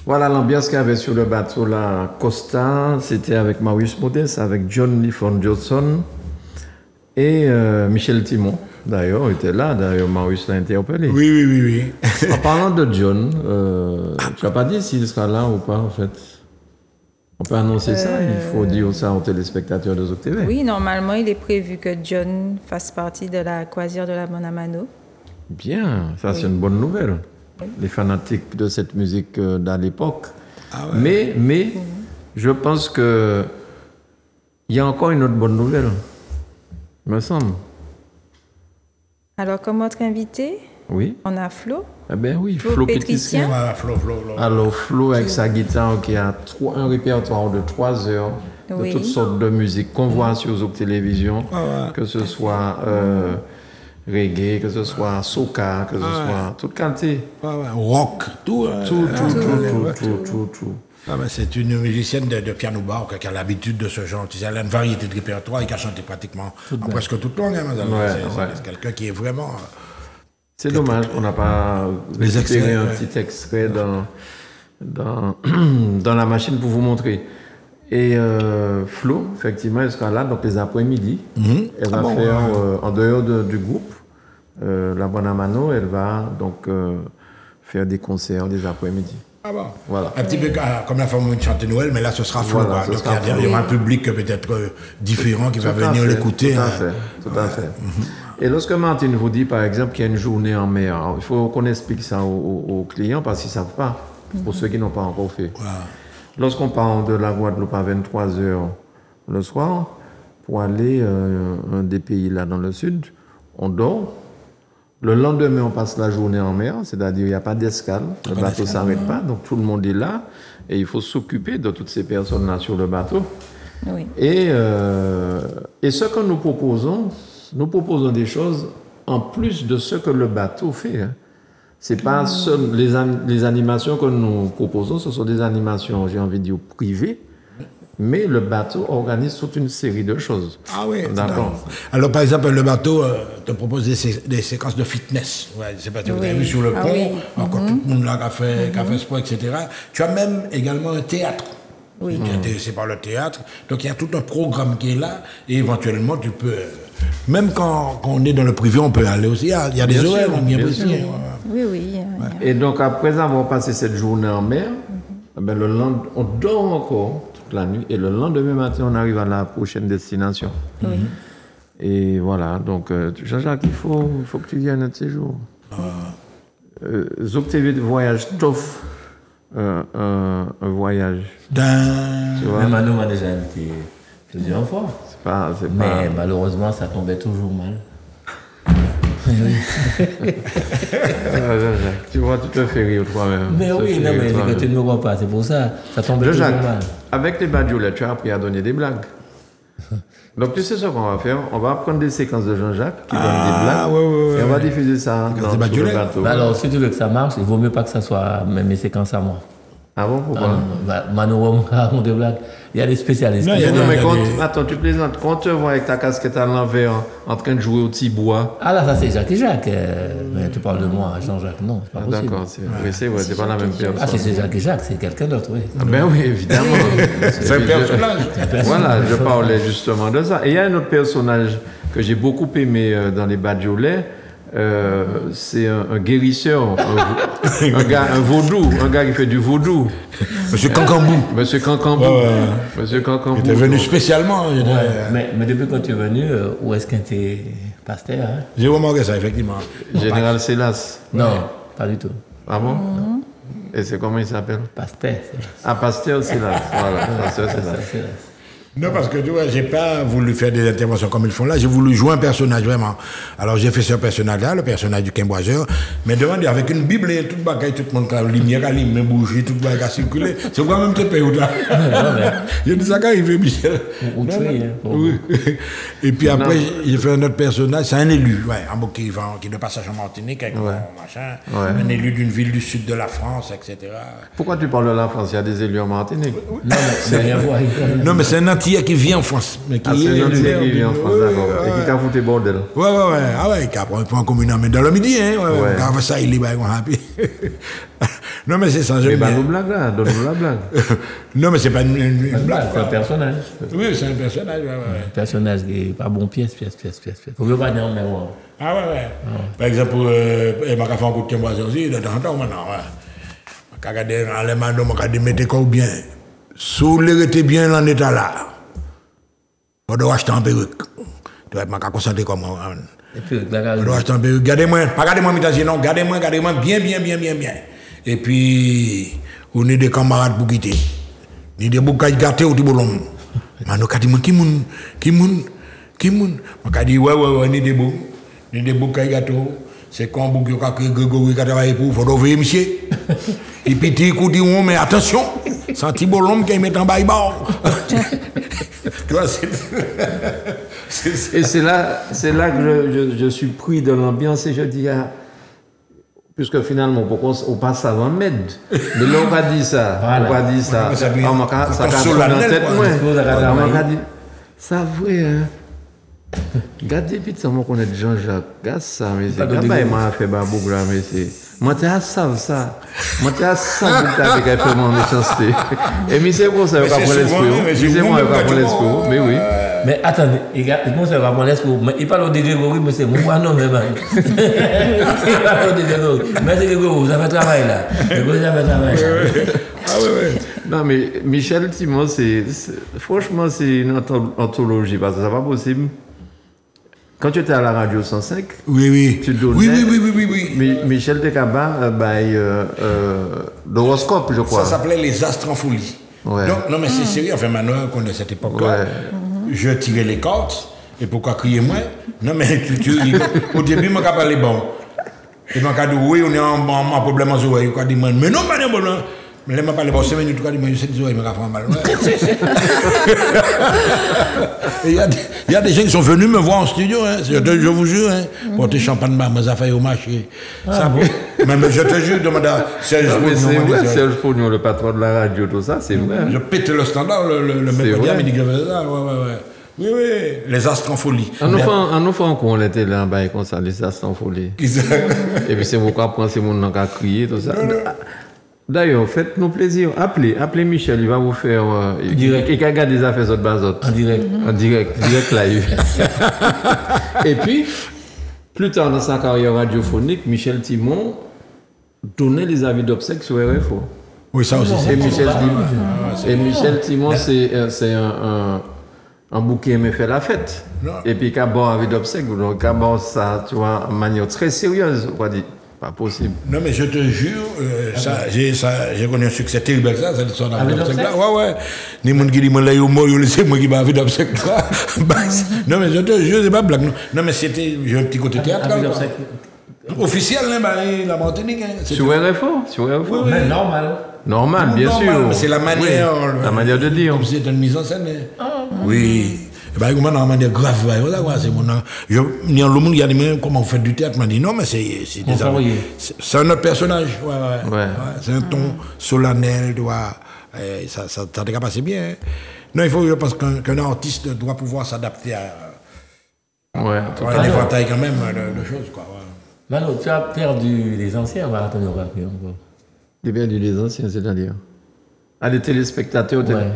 Voilà l'ambiance qu'il y avait sur le bateau là, Costa, c'était avec Marius Modeste, avec John Lifford Johnson et Michel Timon. D'ailleurs, il était là, d'ailleurs Marius l'a interpellé. Oui. En parlant de John, tu n'as pas dit s'il sera là ou pas en fait? On peut annoncer ça, il faut dire ça aux téléspectateurs de Zouk TV. Oui, normalement, il est prévu que John fasse partie de la croisière de la Bonamano. Bien, ça c'est une bonne nouvelle. Les fanatiques de cette musique d'à l'époque. Ah ouais. Mais je pense que il y a encore une autre bonne nouvelle, me semble. Alors, comme autre invité, Oui. on a Flo. Eh bien oui, Flo Flo Pétricien. Pétricien. Voilà, Flo. Alors Flo avec sa guitare qui a un répertoire de 3 heures Oui. de toutes sortes de musiques qu'on voit sur Zouk Télévision, que ce soit reggae, que ce soit soca, que ce soit toute qualité. Rock, tout. Tout. Ah ben, c'est une musicienne de piano bar qui a l'habitude de ce genre. Tu sais, elle a une variété de répertoire et qui a chanté pratiquement en presque toute langue. Hein, madame. C'est quelqu'un qui est vraiment... C'est dommage qu'on n'a pas Les récupéré extraits, un petit extrait dans la machine pour vous montrer. Et Flo, effectivement, elle sera là, donc les après-midi. Elle va faire, en dehors du groupe, la Bonamano, elle va donc faire des concerts des après-midi. Ah bon. Voilà. Un petit peu comme la forme de chanter Noël, mais là ce sera Flo. Voilà, quoi. ce Donc sera il y aura un public peut-être différent qui va venir l'écouter. Tout à fait. Et lorsque Martine vous dit, par exemple, qu'il y a une journée en mer, alors, il faut qu'on explique ça aux clients parce qu'ils ne savent pas, pour ceux qui n'ont pas encore fait. Voilà. Lorsqu'on part de la Guadeloupe à 23h le soir, pour aller un des pays là dans le sud, on dort. Le lendemain, on passe la journée en mer, c'est-à-dire il n'y a pas d'escale, le bateau ne s'arrête pas, donc tout le monde est là et il faut s'occuper de toutes ces personnes-là sur le bateau. Oui. Et ce que nous proposons des choses en plus de ce que le bateau fait. Hein. C'est pas seul les animations que nous proposons, ce sont des animations, j'ai envie de dire, privées, mais le bateau organise toute une série de choses. Ah oui, d'accord. Alors par exemple, le bateau te propose des séquences de fitness. Ouais, je sais pas si vous avez vu sur le pont, encore tout le monde là qui a fait sport, etc. Tu as même également un théâtre. Oui. Tu es intéressé par le théâtre. Donc il y a tout un programme qui est là et éventuellement tu peux... Même quand on est dans le privé, on peut aller aussi. Il y a des horaires bien précis. Oui. Et donc après avoir passé cette journée en mer, ben, on dort encore toute la nuit et le lendemain matin, on arrive à la prochaine destination. Oui. Et voilà, donc Jean-Jacques, il faut que tu viennes un de ces jours. Zouk TV voyage t'offre un voyage. Tu vois? Même Manu m'a déjà invité plusieurs fois. Mais malheureusement, ça tombait toujours mal. Tu vois, tu te fais rire toi-même. Mais oui, non, mais c'est que tu ne me vois pas, c'est pour ça. Ça tombait toujours mal. Avec les Badiolets, tu as appris à donner des blagues. Donc tu sais ce qu'on va faire? On va prendre des séquences de Jean-Jacques qui donnent des blagues et on va diffuser ça sur le bateau. Alors, si tu veux que ça marche, il vaut mieux pas que ça soit mes séquences à moi. Ah bon, pourquoi? Mano raconte des blagues. Il y a des spécialistes. Non, mais attends, tu plaisantes. Quand tu vois avec ta casquette à l'envers en train de jouer au petit bois. Ah là, ça c'est Jacques et Jacques. Mais tu parles de moi, Jean-Jacques, non, c'est pas possible. D'accord, c'est vrai, c'est pas la même personne. Ah, si c'est Jacques et Jacques, c'est quelqu'un d'autre, oui. Ah ben oui, évidemment. C'est un personnage. Voilà, je parlais justement de ça. Et il y a un autre personnage que j'ai beaucoup aimé dans les Badiolets. C'est un guérisseur, un vaudou, un gars qui fait du vaudou. Monsieur Cancambou. Monsieur Cancambou. Monsieur Cancambou. Il était venu spécialement. Mais depuis quand tu es venu, où est-ce que tu es pasteur? Hein? J'ai remarqué ça, effectivement. Général Sélas. Non, pas du tout. Ah bon? Et c'est comment il s'appelle? Pasteur. Ah, Pasteur Sélas. Voilà, Pasteur Sélas. Non, parce que tu vois, j'ai pas voulu faire des interventions comme ils font là, j'ai voulu jouer un personnage vraiment. Alors j'ai fait ce personnage-là, le personnage du Quimboiseur, mais demandez avec une Bible et toute bagaille, tout le monde a lumière, a lumière, bougie, toute bagaille a circulé. C'est quoi même te paye là? J'ai dit ça qu'arrive, Michel. Oui. Et puis après, j'ai fait un autre personnage, c'est un élu, qui est de passage en Martinique, avec machin, un élu d'une ville du sud de la France, etc. Pourquoi tu parles de la France? Il y a des élus en Martinique. Non, mais rien voir. Non, mais c'est un Antillais qui vit en France. Mais qui c'est un Antillais qui vit en France, d'accord. Et qui a foutu bordel. Ouais. Ah ouais, qui a pris un commun mais dans le midi, hein. Qui a fait ça, il est bien happy. Non, mais c'est ça, j'aime bien. Mais donne-nous la blague, donne-nous la blague. Non, mais c'est pas une blague. C'est un personnage. Oui, c'est un personnage, Un personnage qui n'est pas bon pièce. Faut que pas dire, mais bon. Ah ouais. Par exemple, il m'a fait un coup de Quimboiseur aussi, de temps en temps, maintenant, ouais. Quand on regarde les mains, on regarde mettre quoi bien. sous les était bien en état là. Faut devoir acheter un perruque. Tu vas pas concentrer comme moi. Et puis, la Faut devoir acheter un perruque. Gardez-moi, pas gardez-moi mitage, non, gardez-moi bien. Et puis, on est des camarades pour quitter. Ni des boucailles gâtés ou des bolons. Mano ka dit qui moun. M'a dit ouais, ni des boucailles gâteaux. C'est quand bouc que Grégory qui travaille pour faut ouvrir monsieur. Et puis tu écoutes mais attention, senti bolom qui met en bail bas. Tu vois Et c'est là que je suis pris de l'ambiance et je dis puisque finalement on passe avant Med. Mais là on va dire ça, on va dire ça. Ça dans tête moi. On va dire ça vrai hein. Gardez vite ça, moi connais Jean-Jacques. Regarde ça, mais c'est quand même m'a fait babou là, mais c'est. Moi t'es à ça. Moi t'es à ça pour t'avoir fait vraiment méchanceté. Et mais c'est pour ça qu'on prend l'esprit. C'est moi qui prend l'esprit. Mais oui. Mais attendez, il commence à prendre l'esprit. Il parle de Grégory, mais c'est moi non mais il parle de Grégory. Mais c'est Grégory, vous avez travail là. Grégory, vous avez travail là. Ah ouais. Non mais Michel Timon, franchement c'est une anthologie parce que c'est pas possible. Quand tu étais à la radio 105, oui. Tu donnais. Oui. Michel Tekaba, l'horoscope, je crois. Ça s'appelait Les Astres en folie. Ouais. Non, mais c'est sérieux. Enfin, maintenant qu'on est à cette époque-là, Ouais. Je tirais les cordes. Et pourquoi crier moi? Non, mais au début, je m'a parlé bon. Et m'a dit oui, on est en problème en Zoé. Il m'a dit mais non, pas de problème. Mais là, je m'a parlé bon 5 minutes. Il m'a dit je sais Zoé, il m'a fait mal. Il y a des gens qui sont venus me voir en studio, hein. Je vous jure, hein. Porter champagne, mes affaires au marché. Mais je te jure, demande à Serge Fognon. C'est vrai, Serge Fognon, le patron de la radio, tout ça, c'est vrai. Je pète le standard, le mercredi à midi, ça. Ouais. Oui, les astres en folie. En nous faisant qu'on était là, comme ça, les astres en folie. Et puis c'est pourquoi prendre ces gens qui ont crié, tout ça. D'ailleurs, faites-nous plaisir. Appelez Michel, il va vous faire. Direct. Il regarde des affaires autres basotes. En direct live. Et puis, plus tard dans sa carrière radiophonique, Michel Timon donnait les avis d'obsèques sur RFO. Oui, ça aussi. Et Michel Timon, c'est un bouquet mais fait la fête. Non. Et puis, il a bon avis d'obsèques. Donc, il a bon ça, tu vois, de manière très sérieuse, on va dire. Pas possible. Non, mais je te jure, j'ai connu un succès terrible ça, cette histoire d'avis d'obsèques là. Ouais. Ni monde qui dit, moi, là, c'est moi qui m'a avis d'obsèques là. Non, mais je te jure, c'est pas blague. Non, mais c'était, j'ai un petit côté théâtre. Officiel, la Martinique. Sur RFO? Mais normal. Normal, bien sûr. Mais c'est la manière. Oui, la manière de dire. Comme si c'était une mise en scène. Oui. Il m'a demandé grave, c'est mon nom. Il y a le monde qui a dit, comment vous faites du théâtre? Il m'a dit, non, mais c'est un autre personnage. Ouais. C'est un ton solennel, tu vois. Ça t'a pas passé bien. Non, je pense qu'un artiste doit pouvoir s'adapter à un éventail quand même de choses, quoi. Mano, tu as perdu les anciens marathonographies encore. J'ai perdu les anciens, c'est-à-dire les téléspectateurs. Ouais.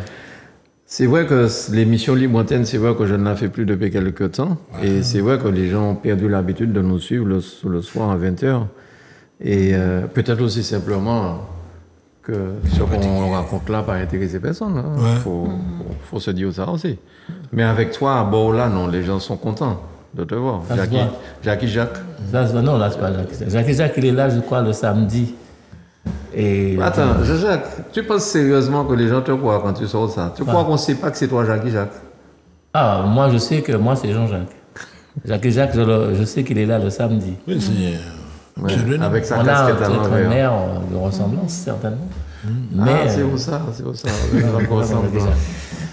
C'est vrai que l'émission Libre Antenne, c'est vrai que je ne la fais plus depuis quelques temps. Et c'est vrai que les gens ont perdu l'habitude de nous suivre le soir à 20h. Et peut-être aussi simplement que ce qu'on raconte là pas intéresser personne. Il faut se dire ça aussi. Mais avec toi, à bord là, non, les gens sont contents de te voir. Jacques. Non, là, c'est pas Jacques. Jacques, il est là, je crois, le samedi. Et attends, Jacques, tu penses sérieusement que les gens te croient quand tu sors ça? Tu crois qu'on ne sait pas que c'est toi, Jacques? Ah, moi, je sais que moi, c'est Jean-Jacques. Jacques, je sais qu'il est là le samedi. Oui, avec sa on casquette à l'envers. On a un air de ressemblance, certainement. Mais c'est pour ça.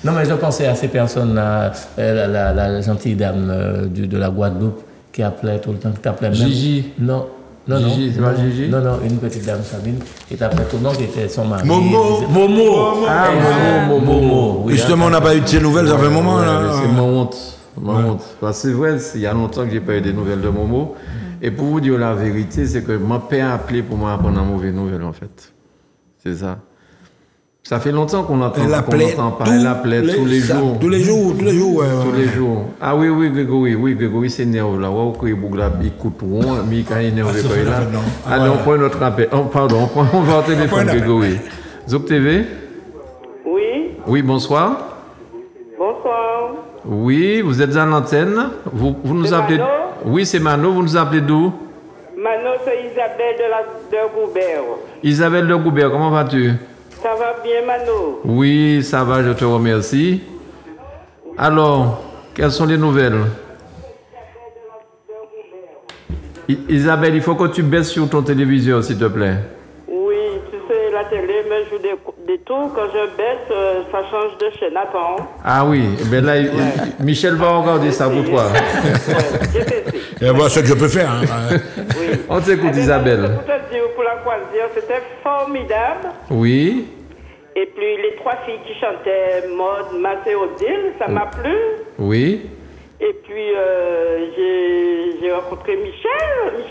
Non, mais je pensais à ces personnes-là, la gentille dame de la Guadeloupe qui appelait tout le temps, qui t'appelait même. Gigi. Non, Gigi, c'est pas Gigi? Non, une petite dame Sabine qui t'appelait tout le nom, qui était son mari. Momo. Momo. Oui, justement, on n'a pas eu de ces nouvelles, ça fait un moment là. C'est mon honte. Parce que c'est vrai, il y a longtemps que j'ai pas eu des nouvelles de Momo. Et pour vous dire la vérité, c'est que mon père a appelé pour m'apprendre une mauvaise nouvelle en fait. C'est ça. Ça fait longtemps qu'on entend parler. Elle appelait tous les jours. Tous les jours. Tous les jours. Ah oui, Grégory s'énerve là. On va prendre notre appel. Pardon, on va au téléphone, Grégory. Zouk TV? Oui. Oui, bonsoir. Bonsoir. Oui, vous êtes à l'antenne. Vous nous C'est appelez. Mano? Oui, c'est Mano. Vous nous appelez d'où? Manon, c'est Isabelle de Goubert. Isabelle de Goubert, comment vas-tu? Ça va bien, Mano? Oui, ça va, je te remercie. Alors, quelles sont les nouvelles? Isabelle, il faut que tu baisses sur ton téléviseur, s'il te plaît. Oui, tu sais, la télé me joue des tours. Quand je baisse, ça change de chaîne. Attends. Ah oui, ben là, Michel va regarder ça pour toi. J'ai fait ça. Et voilà ce que je peux faire. Hein. Oui. On t'écoute, Eh bien, Isabelle. Pour te dire, pour la croisière, c'était formidable. Oui, Et puis, les trois filles qui chantaient Maud, Massé, Odile, ça m'a plu. oui. Et puis, j'ai rencontré Michel.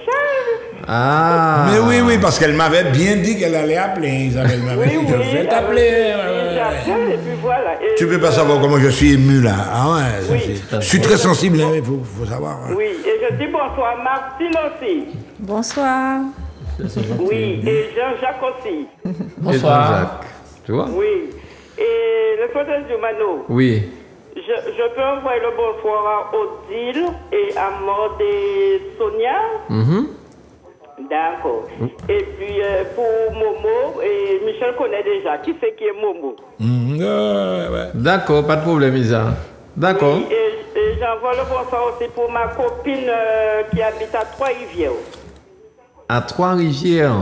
Ah. Mais oui, parce qu'elle m'avait bien dit qu'elle allait appeler. Isabelle m'avait dit, je vais t'appeler. J'appelle et puis voilà. Et Tu peux pas savoir comment je suis ému là. Ah ouais, Oui. je suis très sensible, il faut savoir. Hein. Oui, et je dis bonsoir à Martine aussi. Bonsoir. Oui, et Jean-Jacques aussi. Et Bonsoir. Jean-Jacques. Tu vois? Oui. Et le frère du Mano, Oui. je peux envoyer le bonsoir à Odile et à Maud et Sonia. Mhm. D'accord. Et puis pour Momo, et Michel connaît déjà. Qui c'est qui est Momo? Ouais. D'accord, pas de problème, Isa. D'accord. Oui, et j'envoie le bonsoir aussi pour ma copine qui habite à Trois-Rivières. À Trois-Rivières.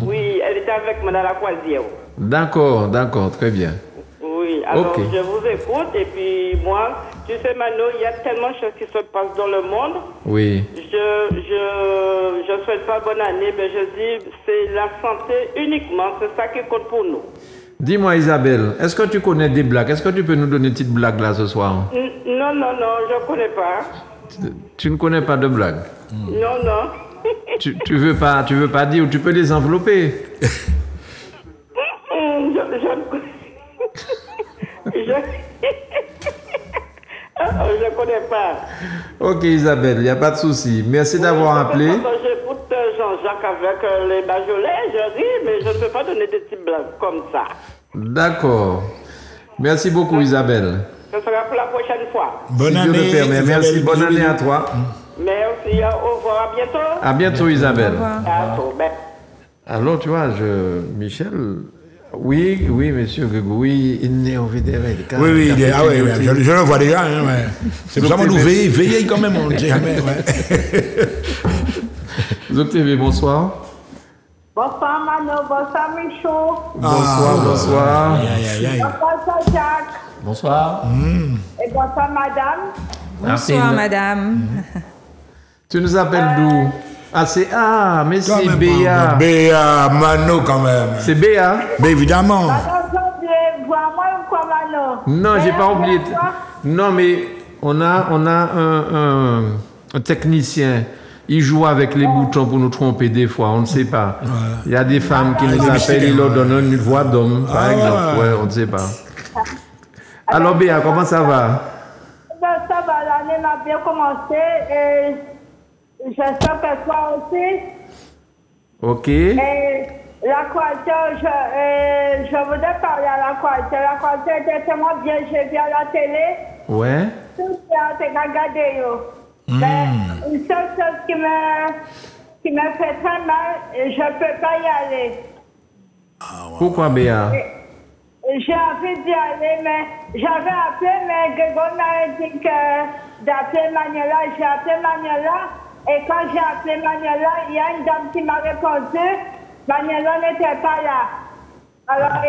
Oui, elle était avec moi dans la croisière. D'accord, d'accord, très bien. Oui, alors Ok. je vous écoute et puis moi, tu sais Mano, il y a tellement de choses qui se passent dans le monde. Oui. Je souhaite pas bonne année, mais je dis c'est la santé uniquement, c'est ça qui compte pour nous. Dis-moi, Isabelle, est-ce que tu connais des blagues? Est-ce que tu peux nous donner une petite blague là ce soir? Non, je connais pas. Tu ne connais pas de blagues? Non. Tu veux pas dire, tu peux les envelopper. Je connais pas. Ok, Isabelle, il n'y a pas de souci. Merci d'avoir appelé. Quand j'écoute Jean-Jacques avec les Bajolais, je ris, mais je ne peux pas donner des petites blagues comme ça. D'accord. Merci beaucoup, Isabelle. Ce sera pour la prochaine fois. Bonne Si Dieu le année. permet. Isabelle, Merci, bonne bisous, année bisous. à toi. Merci, au revoir, à bientôt. À bientôt, Isabelle. D'accord, ben. Alors, tu vois, Michel, oui, monsieur Grégory, il est au VDR. Oui, je le vois déjà. Hein, ouais. C'est pour ça que nous veillez quand même, on ne sait jamais. Ouais. ZocTV, bonsoir. Bonsoir Mano, bonsoir Michaud, Bonsoir. Aïe, aïe. bonsoir Jacques Bonsoir. et bonsoir Madame. Merci. Bonsoir, madame. Tu nous appelles d'où? Mais Quand c'est même Béa. pas. Béa, Mano quand même. C'est Béa? Mais évidemment. Madame, j'ai oublié, vois-moi ou quoi Mano? Non, j'ai pas oublié. Quoi? Non, mais on a un technicien. Il joue avec les boutons pour nous tromper des fois, on ne sait pas. Il y a des femmes qui nous appellent, ils leur donnent une voix d'homme, par exemple. Ouais, on ne sait pas. Alors Béa, comment ça va? Ben, ça va, l'année m'a bien commencé et j'espère que toi aussi. Ok. Et la croisière, je voudrais parler à la croisière. La croisière était tellement bien, j'ai vu à la télé. Ouais. Tout ça, c'est regardé, yo. Mais une seule chose qui me fait très mal, je ne peux pas y aller. Pourquoi Béa? J'ai envie d'y aller, mais j'avais appelé, mais Grégory m'a dit d'appeler Manuela. J'ai appelé Manuela, et quand j'ai appelé Manuela, il y a une dame qui m'a répondu, Manuela n'était pas là. Alors,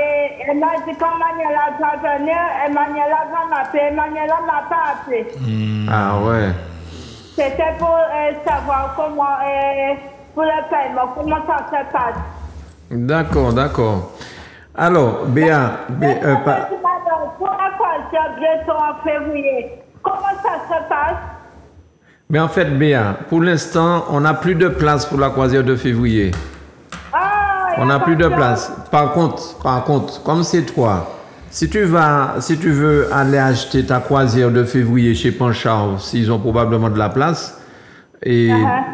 elle m'a dit quand Manuela va venir, et Manuela va m'appeler. Manuela ne m'a pas appelé. Ah ouais. C'était pour savoir comment, pour le paiement, comment ça se passe. D'accord. Alors, Béa, Pour la croisière bientôt en février, comment ça se passe? mais en fait, Béa, pour l'instant, on n'a plus de place pour la croisière de février. On n'a plus de place. Par contre, comme c'est toi, si tu veux aller acheter ta croisière de février chez Panchard, s'ils ont probablement de la place, et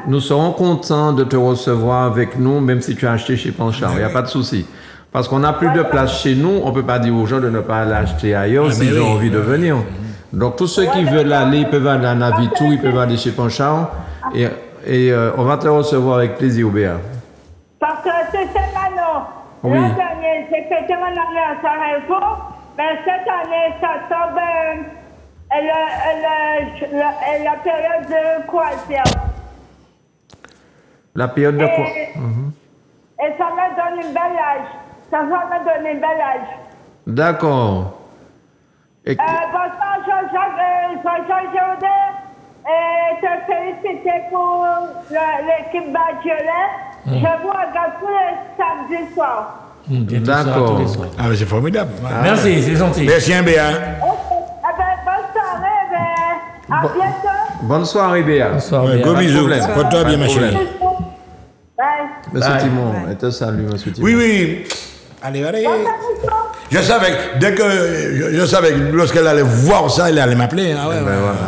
nous serons contents de te recevoir avec nous, même si tu as acheté chez Panchard. Il n'y a pas de souci. Parce qu'on n'a plus de place chez nous, on ne peut pas dire aux gens de ne pas l'acheter ailleurs s'ils ont envie de venir. Donc tous ceux qui veulent aller, ils peuvent aller à Navitou, ils peuvent aller chez Panchard. Et on va te recevoir avec plaisir, Béa. Parce que c'est Mano. Oui. L'an dernier, j'ai fêté mon anniversaire à Sarajevo, mais cette année, ça tombe la période de croisière. La période de quoi? Et ça me donne une belle âge. Ça va me donner une belle âge. D'accord. Et... bonsoir Jean-Jacques Jourdain. Et te féliciter pour l'équipe Badgelet. Je vous regarde tous les samedis soirs. D'accord. Ah, mais c'est formidable. Merci, c'est gentil. Merci, un Béa. Bonne soirée, à bientôt. Bonne soirée, Béa. Bonsoir, Ouais, Béa. gros bisous. problème. Porte-toi bien, ma chérie. Bye. Monsieur Bye. Timon, et te salue, monsieur Timon. Oui, oui. Allez, allez. Je savais, je savais que lorsqu'elle allait voir ça, elle allait m'appeler. Ah, ouais, Ben voilà,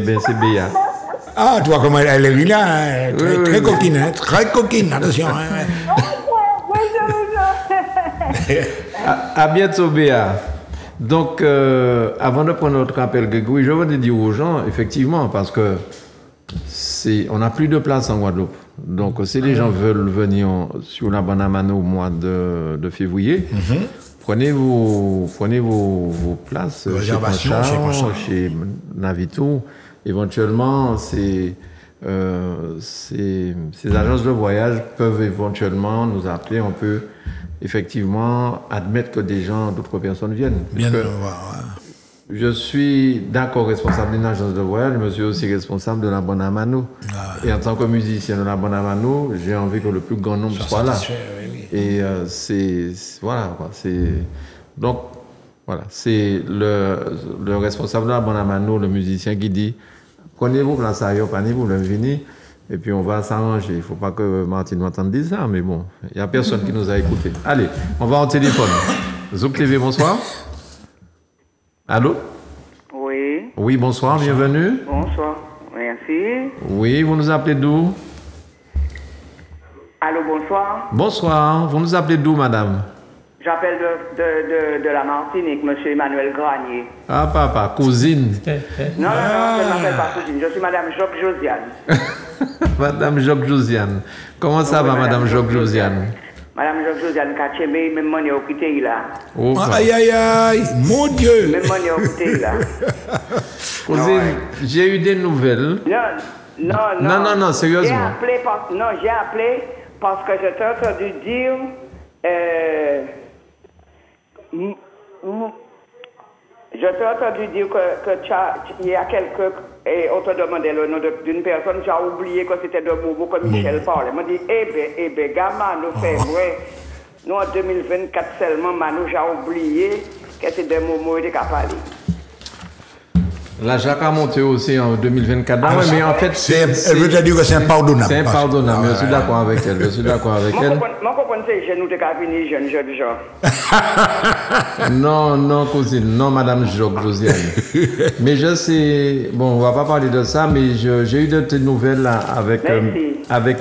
ben, c'est Béa. Ah, tu vois comment elle est là, hein, très, Oui, très oui. coquine, hein, très coquine, attention. Hein. À bientôt, Béa. Donc, avant de prendre notre appel, Grégory, je veux te dire aux gens, effectivement, parce que on n'a plus de place en Guadeloupe. Donc, si les gens veulent venir sur la Banamano au mois de février, prenez vos places chez Réservation, Panchard, chez Navitou. Éventuellement, ces agences de voyage peuvent éventuellement nous appeler. On peut effectivement admettre que d'autres personnes viennent. Bien, Parce que je suis d'accord responsable d'une agence de voyage, je suis aussi responsable de la Bonamano. Et en tant que musicien de la Bonamano, j'ai envie que le plus grand nombre soit là. Et voilà, quoi. Donc, voilà, c'est le responsable de la Bonamano, le musicien qui dit prenez-vous place ailleurs, prenez-vous le venir, et puis on va s'arranger. Il ne faut pas que Martine m'entende dire ça, mais bon, il n'y a personne qui nous a écoutés. Allez, on va en téléphone. Zouk TV, bonsoir. Allô? Oui. Oui, bonsoir, bienvenue. Bonsoir. Merci. Oui, vous nous appelez d'où? Allô, bonsoir. Bonsoir, vous nous appelez d'où, madame? J'appelle de la Martinique, monsieur Emmanuel Granier. Ah, papa, cousine. Non, je ne m'appelle pas cousine, je suis madame Jacques Josiane. Madame Jacques Josiane. Comment ça va, madame Jacques Josiane? Madame Jacques Josiane, Kachemé, même moi, au quitté là. Oh, Aïe, aïe, aïe, mon Dieu. Même moi, au quitté là. cousine, j'ai eu des nouvelles. Non, sérieusement. J'ai appelé parce que je t'ai entendu dire. Je t'ai entendu dire qu'il y a quelqu'un, et on te demandait le nom d'une personne, j'ai oublié que c'était de Bobo que Michel parlait. Il m'a dit, eh ben, gamin, nous fait vrai. Nous, en 2024 seulement, Manu, j'ai oublié que c'était des Momo et des Capali. La Jacques a monté aussi en 2024. Ah, mais en fait, elle veut te dire que c'est impardonnable. C'est impardonnable. Je suis d'accord avec elle. Je suis d'accord avec elle. Moi, je comprends que c'est jeune ou des cabinets jeunes, genre. Non, cousine. Non, madame Jacques Josiane. Mais je sais. Bon, on va pas parler de ça, mais j'ai eu de tes nouvelles là, avec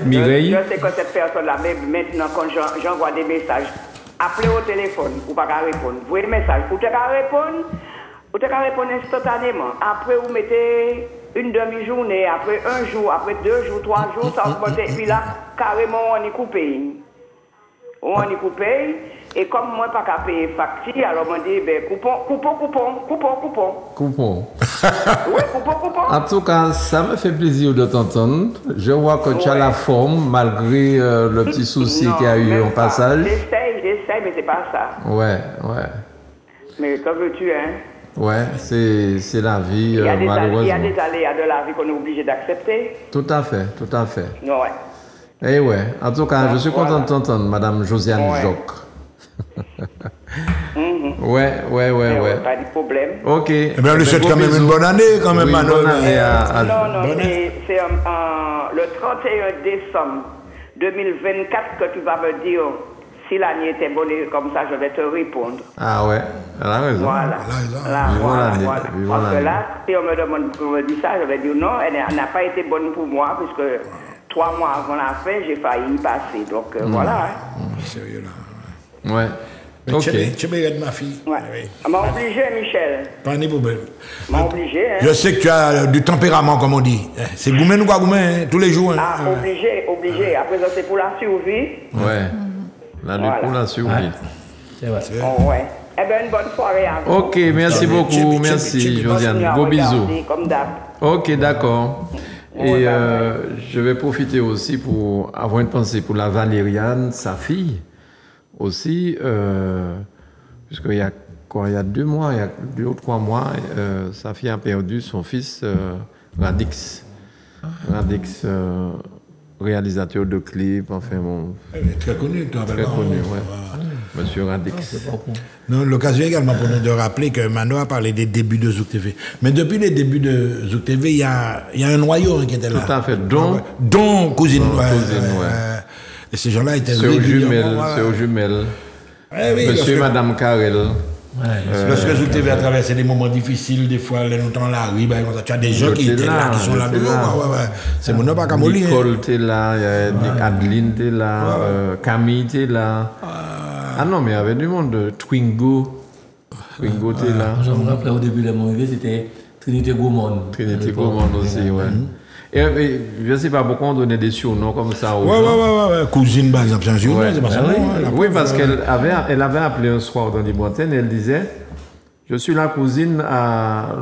Mireille. Je sais que cette personne-là, même maintenant, quand j'envoie des messages, appelez au téléphone, ou pas qu'à répondre. Vous voyez le message, vous pouvez répondre. Vous pouvez répondre instantanément. Après, vous mettez une demi-journée, après un jour, après 2 jours, 3 jours, ça augmente. Et puis là, carrément, on est coupé. On est coupé. Et comme moi, pas qu'à payer facture, alors on dit, ben, coupon. Oui, coupon. En tout cas, ça me fait plaisir de t'entendre. Je vois que tu as la forme, malgré le petit souci qu'il y a eu en passage. J'essaie, mais c'est pas ça. Ouais. Mais que veux-tu, hein? Ouais, c'est la vie, malheureusement. Il y a des aléas de la vie qu'on est obligé d'accepter. Tout à fait. Ouais. Eh ouais, en tout cas, je suis content de t'entendre, madame Josiane Joc. Ouais. Pas de problème. Ok. Eh bien, on lui souhaite quand même une bonne année, quand même, oui, bonne année Non, c'est le 31 décembre 2024 que tu vas me dire si l'année était bonne comme ça, je vais te répondre. Ah ouais, elle a raison. Voilà. Parce que là, si on me demande pour me dire ça, je vais dire non, elle n'a pas été bonne pour moi, puisque 3 mois avant la fin, j'ai failli y passer. Donc voilà. Sérieux là. Ouais. Ok. Tu me ma fille. Ouais. M'a obligé, Michel. Pas de problème. M'a obligé, hein. Je sais que tu as du tempérament, comme on dit. C'est gourmet ou pas gourmet, tous les jours. Hein. Ah, obligé. Après ça, c'est pour la survie. Ouais. La lutte pour la survie. C'est vrai. Oh, ouais. Eh bien, une bonne soirée à vous. Ok, merci beaucoup. Merci, Josiane. Gros bisous. Comme d'hab. Ok, d'accord. Et je vais profiter aussi pour avoir une pensée pour la Valériane, sa fille, aussi, puisqu'il y a quoi, il y a 2 mois, il y a 2 ou 3 mois, sa fille a perdu son fils Radix. Radix, réalisateur de clips, enfin bon. Très connu, tu Très connu, ouais. Monsieur Radix. Non, l'occasion également pour nous de rappeler que Mano a parlé des débuts de Zouk TV. Mais depuis les débuts de Zouk TV, il y a un noyau qui était là. Tout à fait. Dont Cousine. Ouais. Et ces gens-là étaient Sœur jumelle. Oui, Monsieur et Madame Carrel. Lorsque Zouk TV a traversé des moments difficiles, des fois, les longtemps là, oui, ben, tu as des gens qui étaient là, qui sont là devant. C'est mon nom, pas Camoli. Nicole était là, Adeline était là, Camille était là. Ah non, mais il y avait du monde. Twingo était là. Je me rappelle au début de mon arrivée, c'était Trinité Gaumont. Trinité Gaumont aussi, ouais. Et je ne sais pas pourquoi on donnait des surnoms comme ça aux gens. Ouais. Cousine, par exemple, c'est un surnom, c'est pas ça. Oui, parce qu'elle avait appelé un soir dans les Bretagne et elle disait « Je suis la cousine à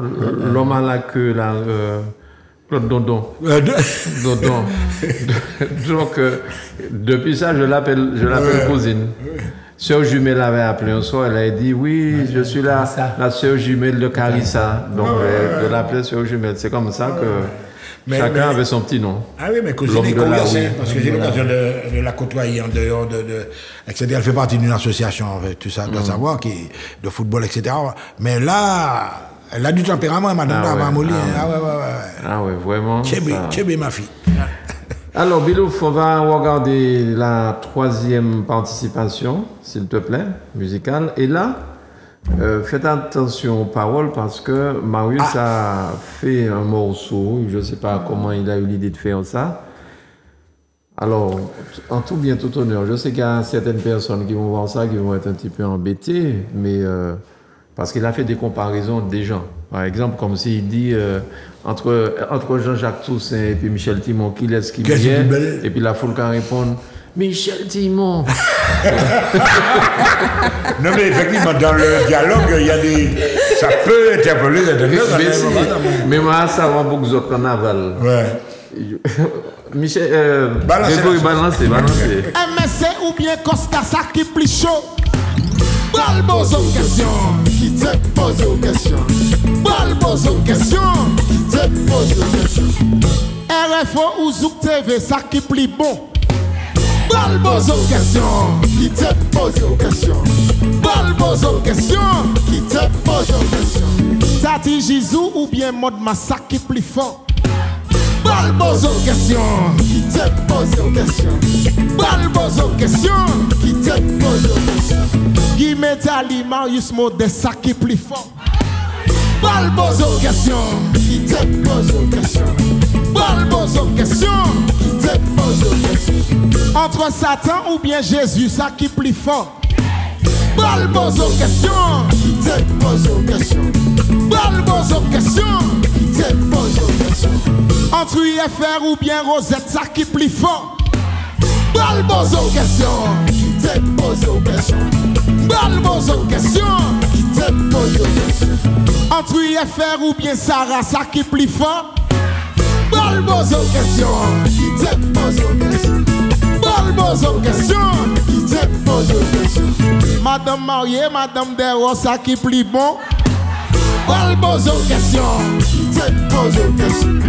l'homme à la queue, là, Claude Dondon. » Dondon. Donc, depuis ça, je l'appelle cousine. Sœur jumelle avait appelé un soir, elle a dit oui, je suis la sœur jumelle de Carissa. Donc, de l'appeler sœur jumelle. C'est comme ça que chacun avait son petit nom. Ah oui, mais cousine est conversée, parce que j'ai l'occasion de la côtoyer en dehors etc. Elle fait partie d'une association, tu dois savoir, de football, etc. Mais là, elle a du tempérament, madame Damamoli. Ah ouais, vraiment. Tchébé, ma fille. Alors, Bilouf, on va regarder la 3e participation, s'il te plaît, musicale. Et là, faites attention aux paroles parce que Marius a fait un morceau. Je ne sais pas comment il a eu l'idée de faire ça. Alors, en tout bien, tout honneur, je sais qu'il y a certaines personnes qui vont voir ça, qui vont être un petit peu embêtées, mais parce qu'il a fait des comparaisons des gens. Par exemple, comme s'il dit entre Jean-Jacques Toussaint et puis Michel Timon, qui laisse qui vient, et puis la foule qui répond Michel Timon. Non, mais effectivement, dans le dialogue, il y a ça peut interpeller les mais moi, ça va beaucoup de carnaval. Ouais. Michel, Grégory, balancez. MSC ou bien Costa, ça qui plus chaud. Balbos aux questions, qui te pose aux questions. Balbos aux questions, qui te pose aux questions. RFO ou Zouk TV, ça qui plus bon. Balbos aux questions, qui te pose aux questions. Balbos aux questions, qui te pose aux questions. Tati Jizou ou bien mode massa qui plus fort. Balbos aux questions, qui te pose aux questions. Balbos aux questions, qui te pose aux questions. Guy Metali, Marius Modeste, ça qui plus fort. Balbos aux questions, qui te pose aux questions. Balbos aux questions, qui te pose aux questions. Entre Satan ou bien Jésus, ça qui plus fort. Balbos aux questions, qui te pose aux questions. Balbos aux questions, qui te pose aux questions. Entre UFR ou bien Rosette, ça qui plus fort. Balbos aux questions, qui te pose aux questions. Balbos aux questions, qui te pose aux questions. Entre UFR ou bien Sarah, ça qui plus fort. Balbos aux questions, qui te pose aux questions. Balbos aux questions, qui te pose aux questions. Madame mariée, Madame Desros, ça qui plus bon. Balbos aux questions, qui te pose aux questions.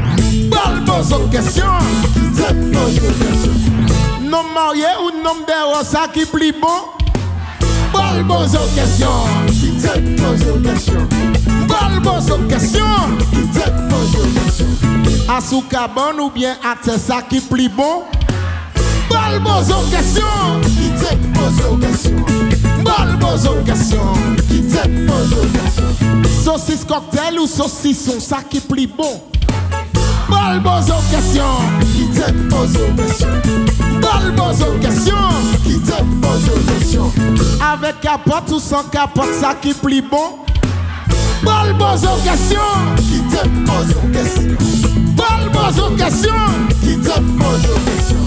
Balbos aux questions, qui te pose aux questions. Non marié ou non Desros, ça qui plus bon. Balbos aux questions, qui te pose aux questions. Balbos aux questions, qui te pose aux questions. À Soukaban ou bien à Tessa qui plus bon. Balbos aux questions, qui te pose aux questions. Balbos aux questions, qui te pose aux questions. Saucisse cocktail ou saucisson, ça qui plus bon. Balbos aux questions, qui te pose aux questions. Balbos aux questions, qui te pose aux questions. avec capote ou sans capote, ça qui plie bon. Bal bozo question, qui te pose aux questions. Bal bozo question, qui te pose aux questions.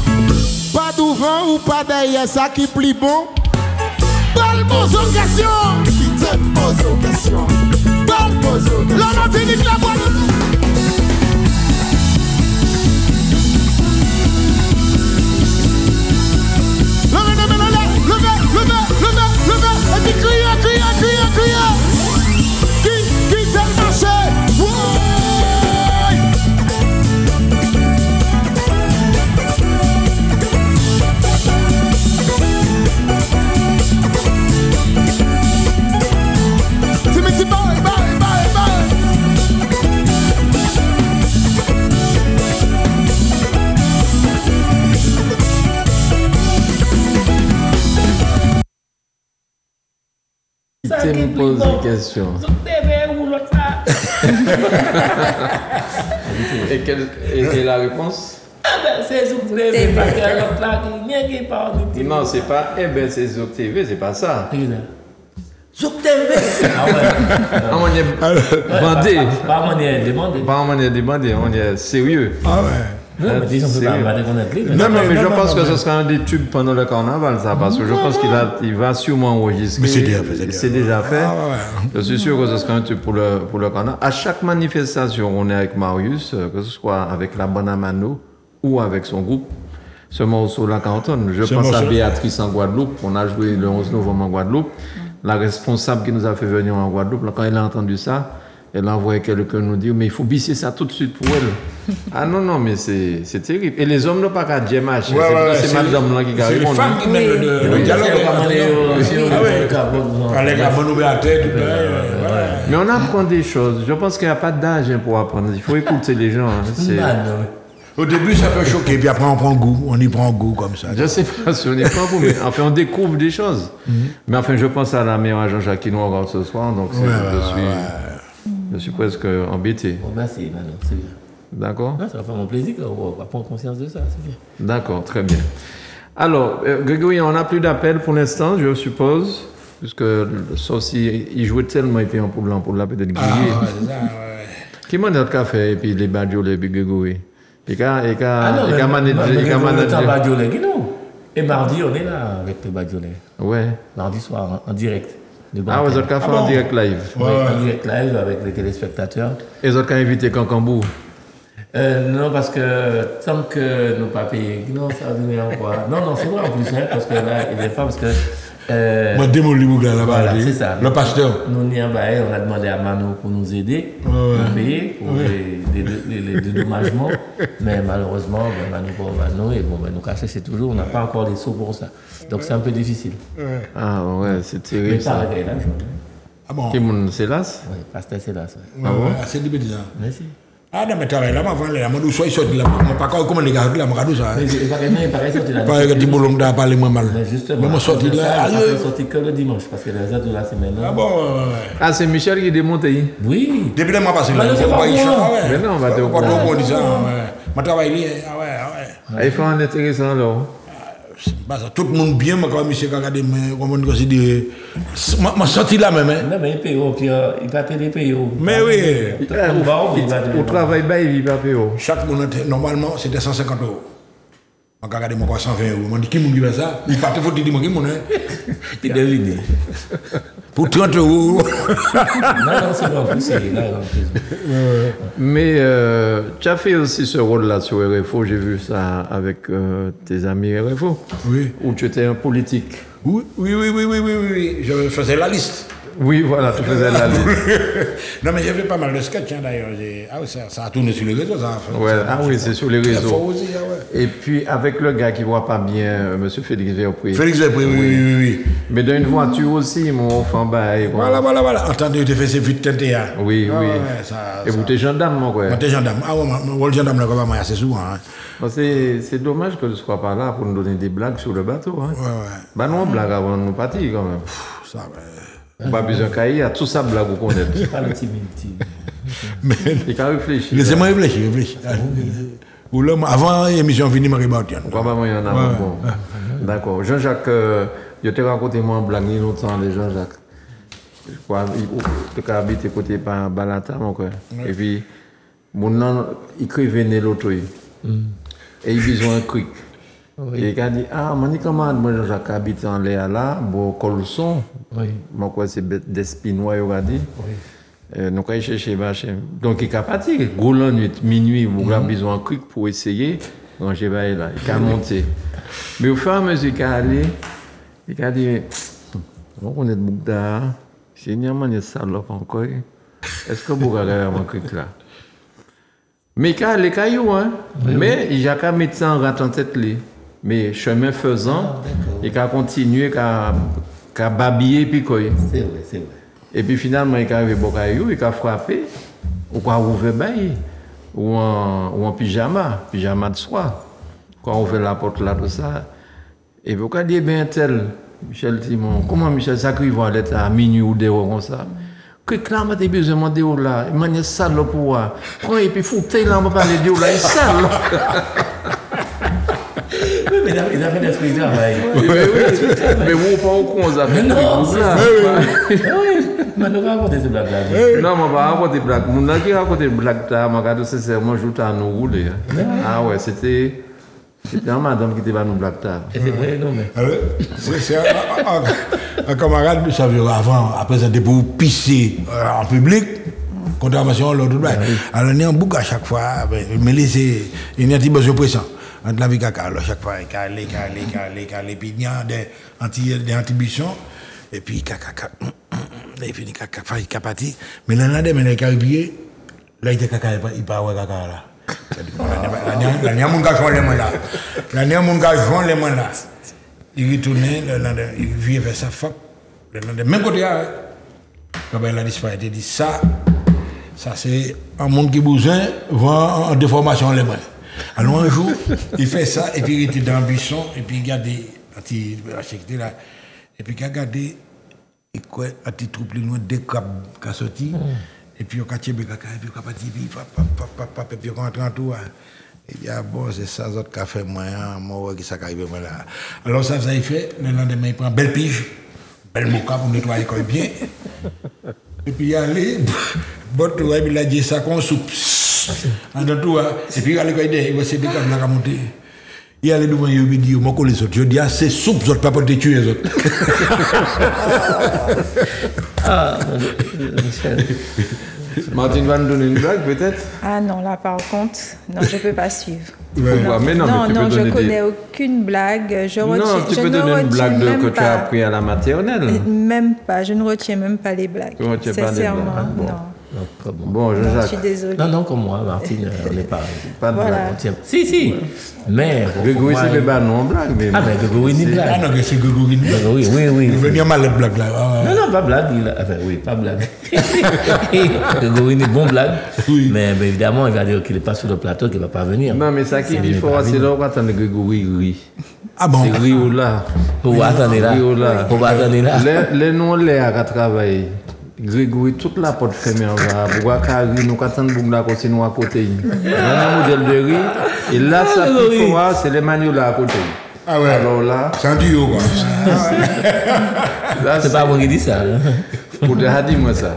Pas devant ou pas derrière, ça qui plie bon. Bal bozo question, qui te pose aux questions. Bal bozo question. La Martinique, la Guadeloupe. Levez, et puis criez. Qui t'aime marcher? Timothy, bye. Tu me poses des questions. Et la réponse? C'est Zouk TV, parce qu'il y a l'autre là qui parle de TV. Non, c'est pas c'est Zouk TV, c'est pas ça. Zouk TV. Ah ouais. On est demandé, on est sérieux. Ah ouais. Non, mais disons que non, mais je pense que ce sera un des tubes pendant le carnaval, ça, parce que je pense qu'il va sûrement enregistrer. Mais c'est déjà fait. Ah, ouais. Je suis sûr que ce sera un tube pour le carnaval. À chaque manifestation, on est avec Marius, que ce soit avec la Bonne Amano ou avec son groupe. Ce morceau-là, cantonne. Je pense à Béatrice en Guadeloupe. On a joué le 11 novembre en Guadeloupe. La responsable qui nous a fait venir en Guadeloupe, quand elle a entendu ça, elle a envoyé quelqu'un nous dire, mais il faut bisser ça tout de suite pour elle. Ah non, mais c'est terrible. Et les hommes n'ont pas qu'à dire machin. C'est madame là qui a répondu. C'est les femmes qui mènent le dialogue. Mais on apprend des choses. Je pense qu'il n'y a pas d'âge pour apprendre. Il faut écouter les gens. Au début, ça peut choquer, puis après, on prend goût. On y prend goût comme ça. Je ne sais pas si on y prend goût, mais enfin, on découvre des choses. Mais enfin, je pense à la meilleure Jean-Jacques qui nous regarde ce soir. Donc, je suis presque embêté. Bon, merci, Manon, c'est bien. D'accord. Ça va faire mon plaisir qu'on va prendre conscience de ça, c'est bien. D'accord, très bien. Alors, Grégory, on n'a plus d'appel pour l'instant, je suppose, puisque sauf s'il jouait tellement, il fait un pour la peut-être grillé. Ah, ouais, c'est ça, ouais. Qui m'a dit notre café et puis les badjolets et puis Grégory? Et Et mardi, on est là avec les badjolets. Ouais. Mardi soir, en direct. Ah, vous êtes café en direct live? Oui, en direct live avec les téléspectateurs. Et vous êtes invité Cancambou? Non, parce que tant que nous pas payés, non, ça va venir encore. Non, c'est vrai en plus, hein, parce que là, il n'est pas parce que. Moi, démoli là-bas. Voilà, c'est ça. Le pasteur. Nous, on a demandé à Mano pour nous aider, pour payer, pour les dédommagements. Mais malheureusement, Mano, et nous cacher, c'est toujours, on n'a pas encore les sous pour ça. Donc c'est un peu difficile. Ah ouais, c'est terrible. Mais ça réveille la journée. Ah bon? Qui est Célas? Oui, pasteur Célas. Ah bon? C'est du bêtise. Merci. Ah non, mais travail là, avant là, moi, soit sorti là, pas comment les gars, là, moi, ça. Il paraît sorti là. Pas que tu boulons d'à parler moins mal. Mais justement, moi, sorti là. Il est sorti que le dimanche, parce que les autres de la semaine. Ah bon? Ah, c'est Michel qui est démonté. Oui. Depuis le mois passé, là. Mais non, on va te voir. Moi, travail là, ah ouais. Il faut un intéressant là. Tout le monde bien, mais quand monsieur Kakade, comment on considère. Ma sortie là même. Non, mais il paye, il va payer les payés. Mais oui. Au travail, il va payer. Chaque monde, normalement, c'était 150 €. Je regarde mon 120 €. Je dis, qui m'a dit ça? Il part, il faut dire, qui m'a dit. Tu devines. Pour 30 €. Non, c'est pas possible. Mais tu as fait aussi ce rôle-là sur RFO, j'ai vu ça avec tes amis RFO. Oui. Où tu étais un politique. Oui. Je faisais la liste. Oui, voilà, tu faisais la liste. Non, mais j'ai fait pas mal de sketchs d'ailleurs. Ah oui, ça a tourné sur les réseaux. Ça. Ouais, oui, c'est sur les réseaux. Aussi, ah ouais. Et puis avec le gars qui ne voit pas bien, M. Félix Verpré. Félix Verpré, oui. Mais dans une voiture aussi, mon enfant, Voilà. Entendez, tu fais ces vite teintés. Oui. Ouais, et vous êtes gendarme, mon frère. Moi, t'es gendarme. Ah ouais, moi, le gendarme, là, moi, assez souvent. C'est dommage que je ne sois pas là pour nous donner des blagues sur le bateau. Hein. Ouais. Bah non, blague avant de nous partir quand même. Ça, pas besoin de cahier, tout ça blague vous connaissez. Pas le timide. Mais il faut réfléchir. Laissez-moi réfléchir. Ou là, avant l'émission finie, je vais Pourquoi pas moi, il y en a un bon. D'accord. Jean-Jacques, je t'ai raconté moi en blague, il y a longtemps, de Jean-Jacques. Je crois qu'il a habité côté par Balata, mon frère. Et puis, mon nom, il écrivait l'autre. Et il besoin un cric. Et il a dit, ah, mon comment moi Jean-Jacques habite en l'air là, bon, colson. Moi, quoi, c'est des spinois, il a dit. Nous allons chercher Bachem. Donc, il a parti, gros la nuit, minuit, il a besoin un cric pour essayer. Donc, j'ai là, il a monté. Mais au fur et à mesure qu'il a allé, il a dit, on connaît le Bougda, c'est une salope encore. Est-ce que vous avez un cric là? Mais il a les cailloux, hein. Mais il a qu'à mettre ça en ratant tête. Mais chemin faisant, il a continué à babiller puis quoi. C'est vrai, c'est vrai. Et puis finalement, il est arrivé au caillou, il a frappé, ou quoi ouvert bail, ou en pyjama de soie. Quand on ouvre la porte là, tout ça. Et puis, quand il dit, bien tel, Michel Timon, comment Michel Sacri va aller à minuit ou dehors comme ça? Que clairement, tu as besoin de dehors là, il m'a sale pour voir. Quand il peut foutre là, on va parler de dehors là, il est sale. Mais il a fait des trucs là, mais vous, pas au con, ça fait. Non, c'est ça. Mais nous raconter ces blagues-là. Non, je ne vais pas raconter des blagues. Mon qui raconte des blagues, je sincèrement, je à nous rouler. Ah ouais, c'était un madame qui était pas nous blagues. C'est vrai, non, mais. C'est un camarade, vous savez, avant, après, c'était pour pisser en public. Contravention, l'autre blague. Alors, il y a un bouc à chaque fois, mais laissez, il y a un petit besoin pressant. Entre la vie caca, alors chaque fois, il calé, puis il y a des antibuissons, et puis caca, et puis il capati. Mais là, il est caribé, là, il est caca, il part à caca là. Là, il y a mon gars joint les mains là. Là, il y a mon gars joint les mains là. Il retourne, il vient faire sa fuck. Même côté, quand il a disparu, il dit ça c'est un monde qui a besoin en déformation les mains. Alors un jour, il fait ça, et puis il était dans le buisson, et puis il regarde, là, et puis il regarde, il croit, un petit troupe loin, des crabes qui sont sortis, et puis il a tiré caca, et puis il a parti, et puis il rentre en tout. Il dit, ah bon, c'est ça, autres qui a fait moi, qui s'est arrivé là. Alors ça, il fait, le lendemain, il prend belle pige, belle moka pour nettoyer l'école bien, et puis il allait, il a dit ça qu'on soupe. Et puis, il va se dire comme la montée. Il allait devant lui et dit, moi, les autres. Je dis, ah, c'est soupe, vous pas pour te tuer les autres. Ah, Michel. Martine va nous donner une blague, peut-être? Ah non, là, par contre, non, je ne peux pas suivre. Pourquoi? Mais non, mais tu peux je donner ne connais aucune blague. Non, tu peux donner une blague que tu as appris à la maternelle. Même pas, je ne retiens même pas les blagues. Tu ne retiens pas les blagues? Non. Bon, je suis désolée. Non, comme moi, Martine, on n'est pas. Pas de blague. Si. Mais. Grégory, c'est pas non blague. Ah, mais Grégory, une blague. Ah non, c'est Grégory, une blague. Oui. Il venait mal de blague là. Non, pas blague. Enfin, oui, pas blague. Grégory, une bonne blague. Mais évidemment, il va dire qu'il n'est pas sur le plateau, qu'il ne va pas venir. Non, mais ça qui est fort, c'est là où attendre Grégory rit. Ah bon? C'est Rio là. Pour attendre là. Les noms là à travailler. Grégory, toute la porte fermée en bas. Pourquoi Carrie, nous attendons pour la côté nous à côté. On a un modèle de riz. Et là, ça plus fort, c'est les manuels là à côté. Ah ouais. Alors là. C'est un duo quoi. C'est pas moi qui dis ça. Pour te dire moi ça.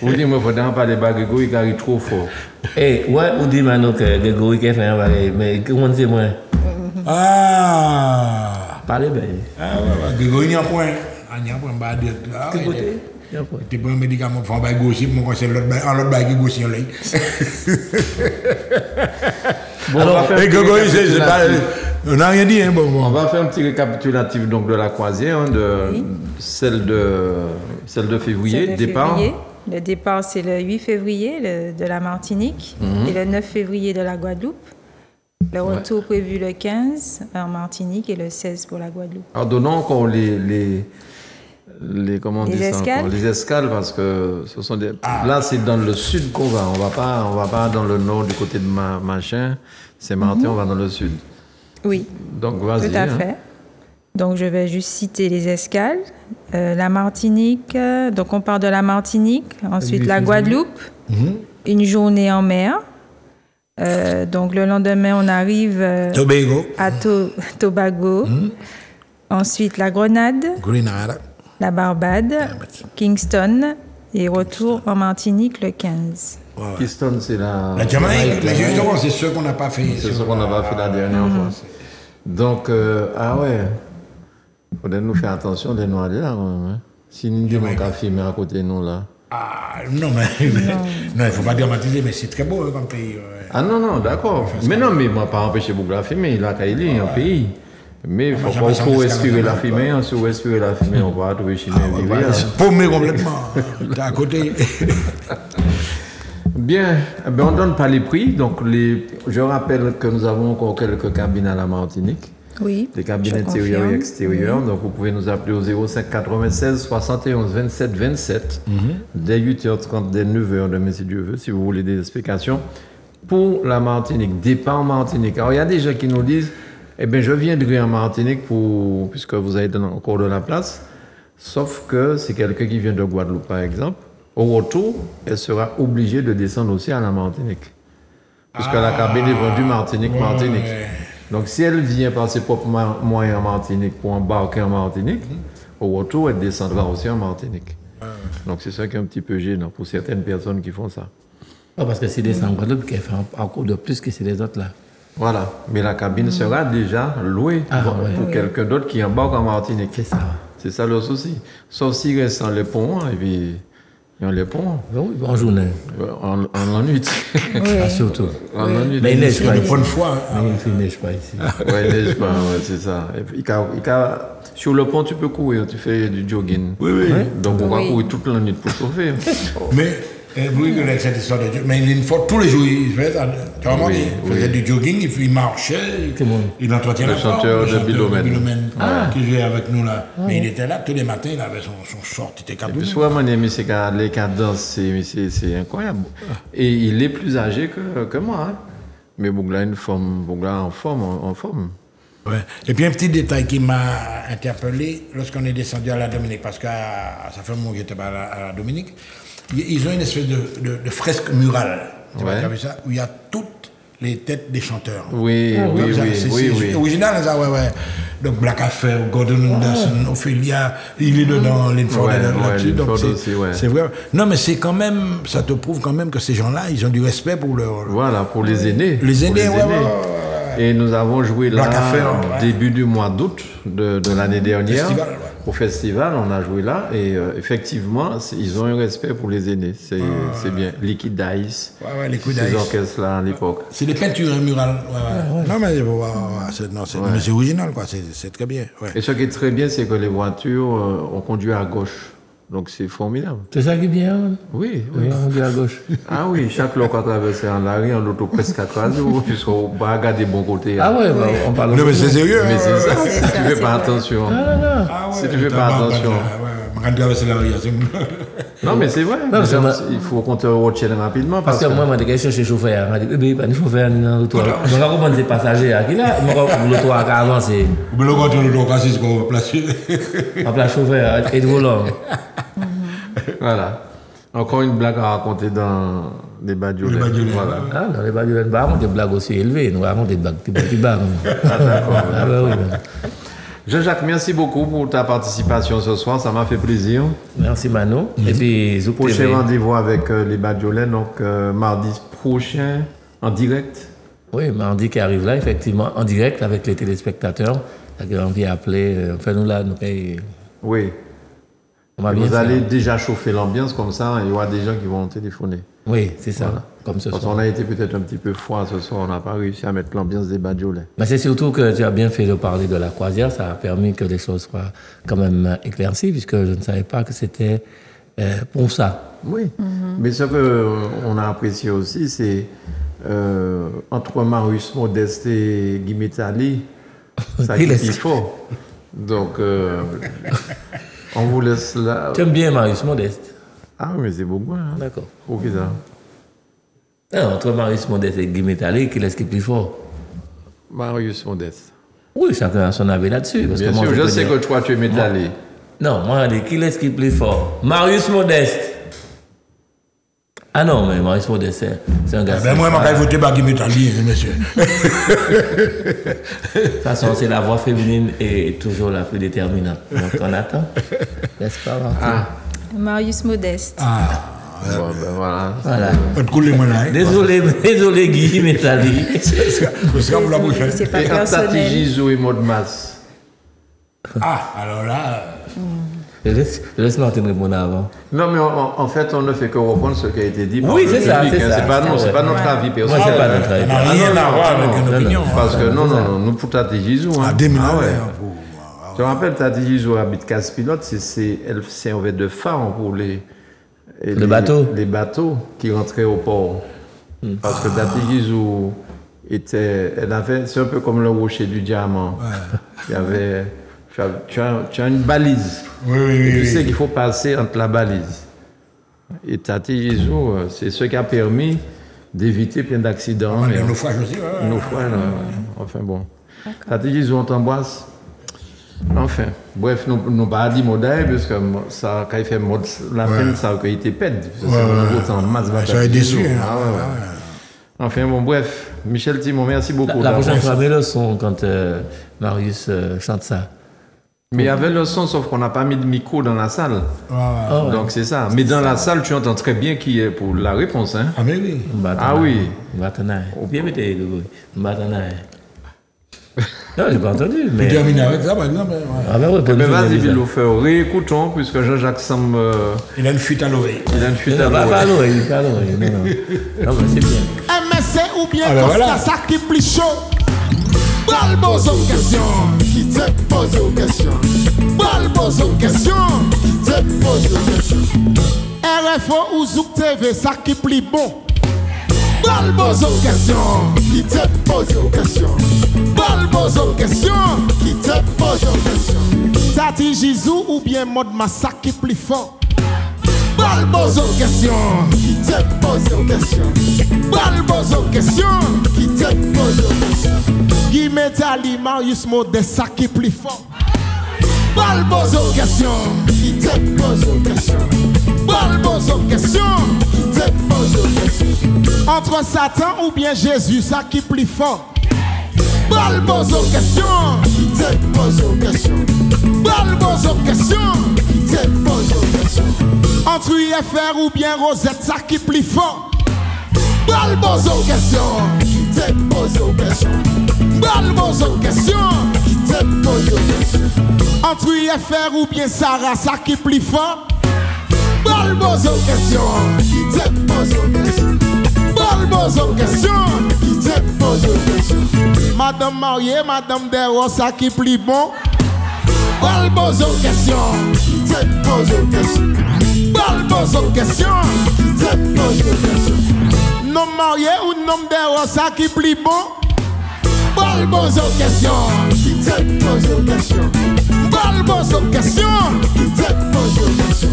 Pour dire moi, il faut pas parler de Grégory qui arrive trop fort. Eh, ouais, on dit maintenant que Grégory qui fait un bagage. Mais comment c'est moi? Ah. Parlez bien. Ah ouais, Grégory, il y a un point. Il y a un point, bah, quel côté? Tu prends un médicament pour faire un gauche, mon conseil, l'autre bail qui gauche, Bon, alors, on n'a rien dit. Hein, bon. On va faire un petit récapitulatif donc, de la croisière, celle de février, départ. Le départ, c'est le 8 février de la Martinique et le 9 février de la Guadeloupe. Le retour prévu le 15 en Martinique et le 16 pour la Guadeloupe. Alors, donnons encore les escales, parce que ce sont des. Là, c'est dans le sud qu'on va. On va pas dans le nord du côté de Machin. C'est Martin, on va dans le sud. Oui. Donc, vas-y. Tout à fait. Donc, je vais juste citer les escales. La Martinique. Donc, on part de la Martinique. Ensuite, la Guadeloupe. Une journée en mer. Donc le lendemain, on arrive à Tobago. Ensuite, la Grenade, la Barbade, Kingston et retour en Martinique le 15. Kingston, c'est la Jamaïque. Justement, c'est ce qu'on n'a pas fait. C'est ce qu'on n'a pas fait la dernière fois. Donc, ah ouais, il faudrait nous faire attention des noirs là quand même. Hein. Si nous disons qu'à filmer à côté de nous là. Ah non, mais il ne faut pas dramatiser, mais c'est très beau hein, comme pays. Ah non, d'accord. Mais non, mais il ne m'a pas empêché de la filmer, il a caillé un pays. Mais il ne faut pas trop respirer la fumée. Si vous respirez la fumée, on va trouver chez nous. C'est paumé complètement. T'es à côté. Bien, on ne donne pas les prix. Donc, je rappelle que nous avons encore quelques cabines à la Martinique. Oui. Des cabines intérieures et extérieures. Donc, vous pouvez nous appeler au 05 96 71 27 27 dès 8h30, dès 9h de si Dieu veut, si vous voulez des explications. Pour la Martinique, départ en Martinique. Alors, il y a des gens qui nous disent, eh bien, je viendrai en Martinique puisque vous avez encore de la place. Sauf que c'est quelqu'un qui vient de Guadeloupe, par exemple. Au retour, elle sera obligée de descendre aussi à la Martinique. Puisque la cabine est vendue Martinique. Donc, si elle vient par ses propres moyens en Martinique pour embarquer en Martinique, au retour, elle descendra aussi en Martinique. Donc, c'est ça qui est un petit peu gênant pour certaines personnes qui font ça. Parce que c'est des en Guadeloupe qui font encore de plus que c'est les autres là. Voilà, mais la cabine sera déjà louée pour quelqu'un d'autre qui embarque en Martinique. C'est ça. C'est ça le souci. Sauf s'il reste sans les ponts, et puis ils ont les ponts. Oui, en journée. En nuit. Surtout. En nuit. Mais il neige pas. Une bonne fois. Mais il ne neige pas ici. Oui, il neige pas, c'est ça. Et puis, sur le pont, tu peux courir, tu fais du jogging. Oui. Donc on va courir toute la nuit pour chauffer. Mais vous rigolez cette histoire de jogging. Mais une fois, tous les jours, il faisait ça. Tu vois, il faisait du jogging, il marchait, il entretenait le chanteur de Bilomène qui jouait avec nous là. Mais il était là tous les matins, il avait son short, il était caboulé. Soit mon ami, les cadences, c'est incroyable. Et il est plus âgé que moi. Hein. Mais Bougla en forme. Ouais. Et puis un petit détail qui m'a interpellé lorsqu'on est descendu à la Dominique, parce que ça fait un moment que j'étais à la Dominique. Ils ont une espèce de fresque murale, tu as vu ça, où il y a toutes les têtes des chanteurs. Oui. C'est original, ça, ouais. Donc Black Affair, Gordon Anderson, Ophélia, il est dedans, Linford là-dessus. Donc c'est vrai. Non, mais c'est quand même, ça te prouve quand même que ces gens-là, ils ont du respect pour leur. Voilà, pour les aînés. Les aînés, ouais. Et nous avons joué là, début du mois d'août de l'année dernière. Au festival, on a joué là et effectivement, ils ont un respect pour les aînés. C'est bien. Liquid Dice, ces orchestres-là à l'époque. C'est des peintures murales. Non, mais c'est original, quoi. C'est très bien. Ouais. Et ce qui est très bien, c'est que les voitures, on conduit à gauche. Donc c'est formidable. C'est ça qui est bien. Oui, on conduit à gauche. Ah oui, chaque local traversé en l'arrière, en auto presque à 3 jours, puisqu'on va regarder bon côté. Ah ouais, on parle. Non, mais c'est sérieux. Mais c'est ça, si tu ne fais pas attention. Si tu ne fais pas attention. Non, mais c'est vrai. Il faut qu'on te retienne rapidement. Parce que moi, je suis cherché chauffeur. Je dis, pas de chauffeur dans le toit. Je vais comprendre les passagers. Je vais le toit à avancer. Je vais le toit à avancer. On va placer. On place chauffeur et de volant. Voilà. Encore une blague à raconter dans les Badiolènes. Voilà. Ah, dans les Badiolènes, on raconte des blagues aussi élevées. Nous racontons des blagues plus bas. Ah, d'accord. Ah, ben oui. Jean-Jacques, merci beaucoup pour ta participation ce soir, ça m'a fait plaisir. Merci Mano. Et puis, prochain rendez-vous avec les Badiolènes, donc mardi prochain, en direct. Oui, mardi qui arrive là, effectivement, en direct avec les téléspectateurs. On vient appeler, fais-nous là, nous paye. Oui. Vous allez déjà chauffer l'ambiance comme ça, il y aura des gens qui vont téléphoner. Oui, c'est ça. Voilà. Comme ce soir. Parce qu'on a été peut-être un petit peu froid ce soir, on n'a pas réussi à mettre l'ambiance des Badiolènes. Mais c'est surtout que tu as bien fait de parler de la croisière, ça a permis que les choses soient quand même éclaircies, puisque je ne savais pas que c'était pour ça. Oui, mais ce qu'on a apprécié aussi, c'est entre Marius Modeste et Guy Métali, ça qui est fort. Donc, on vous laisse là. Tu aimes bien Marius Modeste? Ah oui, mais c'est beaucoup. Hein. D'accord. Ok, ça. Non, entre Marius Modeste et Guy Métali, qui est-ce qui est plus fort? Marius Modeste. Oui, chacun a son avis là-dessus. Bien sûr, je sais que toi, tu es Métali. Non, moi, je dis, qui est-ce qui est plus fort? Marius Modeste. Ah non, mais Maurice Modeste, c'est un gars. Ben moi, je vais voter par Guy Métallier, monsieur. De toute façon, c'est la voix féminine est toujours la plus déterminante. Donc on attend. N'est-ce pas, Martin? Marius Modeste. Bon, ben voilà. Pas de couler, moi, là. Désolé, Guy Métallier. Pour la prochaine. C'est pas Et Tati personnel. Gizou et Maud Mas. Alors là. Laisse Martin répondre avant. Non, mais en fait, on ne fait que reprendre ce qui a été dit. par Oui, le c'est ça, public, c'est hein. ça. C'est pas, non, c'est pas notre Ouais. avis Moi, personnel. c'est pas notre avis. Ça n'a rien à voir avec une opinion. Parce que non, non, nous pour Tati Gizou. À Hein. 2000 Ah ouais. ouais. Tu te rappelles, Tati Gizou habite Casse-Pilote, elle servait de phare pour les bateaux qui rentraient au port. Parce que Tati Gizou c'est un peu comme le rocher du diamant. Il y avait, tu as une balise. Oui. Et tu sais qu'il faut passer entre la balise. Et Tati Gizou, c'est ce qui a permis d'éviter plein d'accidents. Il y a un naufrage aussi. Enfin bon. Tati Gizou, on t'embrasse. Enfin, bref, nous pas dit modèle, parce que ça, quand il fait mode, la peine, ça a été pète. C'est en masse. Ça a déçu. Enfin bon, bref, Michel Timon, merci beaucoup. La prochaine fois, mets le son quand Marius chante ça. Mais il y avait le son, sauf qu'on n'a pas mis de micro dans la salle. Donc c'est ça. Mais dans la salle, tu entends très bien qui est pour la réponse. Hein? Ah, mais oui. Ah oui. Batanaï. Bien mettez Grégory. Batanaï. Non, j'ai pas entendu. Mais... Tu termines avec ça, par exemple. Ah, ben, Mais vas-y, Biloufeur, réécoutons, puisque Jean-Jacques semble. Il a une fuite à l'oreille. Il a une fuite à Pas l'oreille. l'oreille, pas l'oreille. Non, mais c'est bien. MSC ou bien ben Costa, voilà. ça qui plus chaud. Balbos aux questions, qui te pose aux questions. Balbos aux questions, qui te pose aux questions. RFO ou Zouk TV, ça qui plus bon. Balbos aux questions, qui te pose aux questions. Balbos aux questions, qui te pose aux questions. Tati Gizou ou bien Maud Mas, ça qui plus fort. Balbos aux questions, qui te pose aux questions. Balbos aux questions, qui te pose aux questions. Guy Métallier, Marius Modeste, ça qui plus fort. Balbos aux questions, qui te pose aux questions. Balbos aux questions, qui te pose aux questions. Entre Satan ou bien Jésus, ça qui plus fort. Balbos aux questions, qui te pose aux questions. Balbos aux questions, qui te pose aux questions. Entre UFR ou bien Rosette, ça qui plus fort. Balbos aux questions, qui te pose aux questions. Balbos aux questions, qui te pose aux questions. Entre UFR ou bien Sarah, ça qui plus fort. Balbos aux questions, qui te pose aux questions. Balbos aux questions, qui te pose aux questions. Madame mariée, Madame Desros, ça qui plus bon. Balbos aux questions, qui te pose aux questions. Balbos aux questions, qui te pose aux questions. Non marié ou non Desros, ça qui plus bon. Balbos aux questions, qui te pose aux questions. Balbos aux questions, qui te pose aux questions.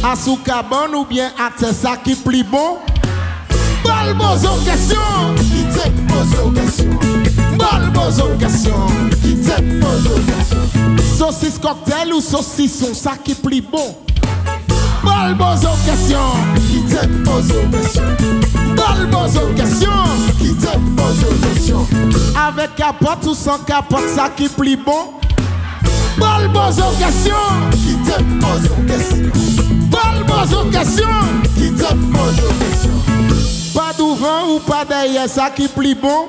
À Soukaban ou bien à ça qui plus bon. Balbos aux questions, qui te pose aux questions. Balbos aux questions, qui te pose aux questions. Saucisse cocktail ou saucisson, ça qui plus bon. Balbos aux questions, qui te pose aux questions. Balbos aux questions, qui te pose aux questions. Avec capote ou sans capote, ça qui plus bon. Balbos aux questions, qui te pose aux questions. Balbos aux questions, qui te pose aux questions. Pas devant ou pas derrière, ça qui plus bon.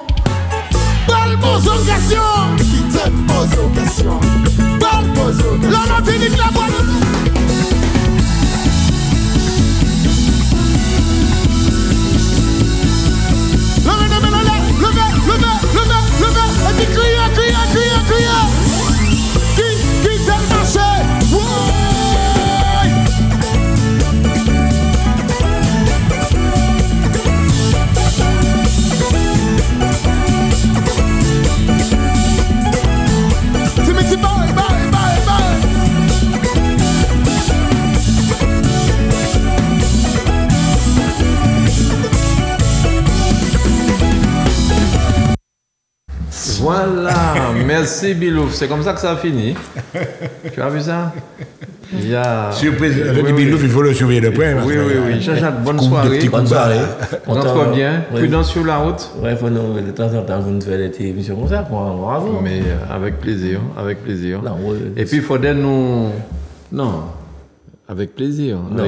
Balbos aux questions, qui te pose aux questions. Balbos aux questions. La Martinique, la Guadeloupe. Levez, et puis criez. Qui t'aime marcher? Timothy, bye. Voilà, merci Bilouf. C'est comme ça que ça a fini. Tu as vu ça? Il y a... Surprise, Oui, oui. il faut le surveiller de près. Oui, oui, oui. Jean-Jacques, bonne soirée. Bonne soirée. Rentre bien. Oui. Prudent sur la route. Ouais, faut nous, de temps en temps, vous nous faites des émissions comme ça, bravo. Mais avec plaisir, avec plaisir. Non, ouais, Et puis, il faudrait nous... Non, avec plaisir. Non.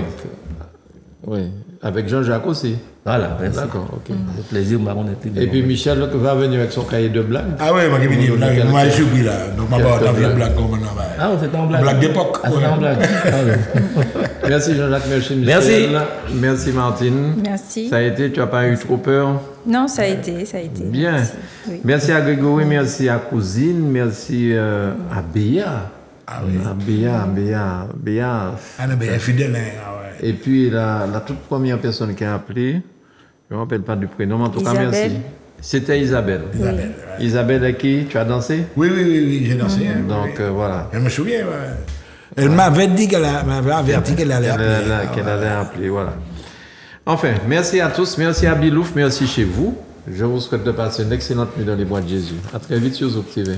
Avec Jean-Jacques aussi. Voilà, merci. D'accord, ok. Le plaisir, on est plus Et puis, Michel va venir avec son cahier de blagues. Ah ouais, moi qui viens blague, moi je suis surpris là. Donc ma part dans une blague comme on a. Ah, c'est en blague. Blague d'époque. Ah, c'est en blague. Merci Jean-Jacques, merci Michel. Merci. Merci Martine. Merci. Ça a été, tu n'as pas eu trop peur? Non, ça a été. Bien. Merci. Oui. Merci à Grégory, merci à Cousine, merci à Béa. Ah oui. À Béa. Ah non, mais elle est fidèle. Ah ouais. Et puis la toute première personne qui a appelé, je ne me rappelle pas du prénom, mais en tout cas, Isabelle. merci. C'était Isabelle. Isabelle avec qui tu as dansé? Oui, j'ai dansé. hein, Donc oui. voilà. Je me souviens, ouais. Elle m'avait dit m'avait averti qu'elle allait appeler. Qu'elle allait appeler, voilà. Enfin, merci à tous, merci à Bilouf, merci chez vous. Je vous souhaite de passer une excellente nuit dans les bois de Jésus. À très vite sur Zouk TV.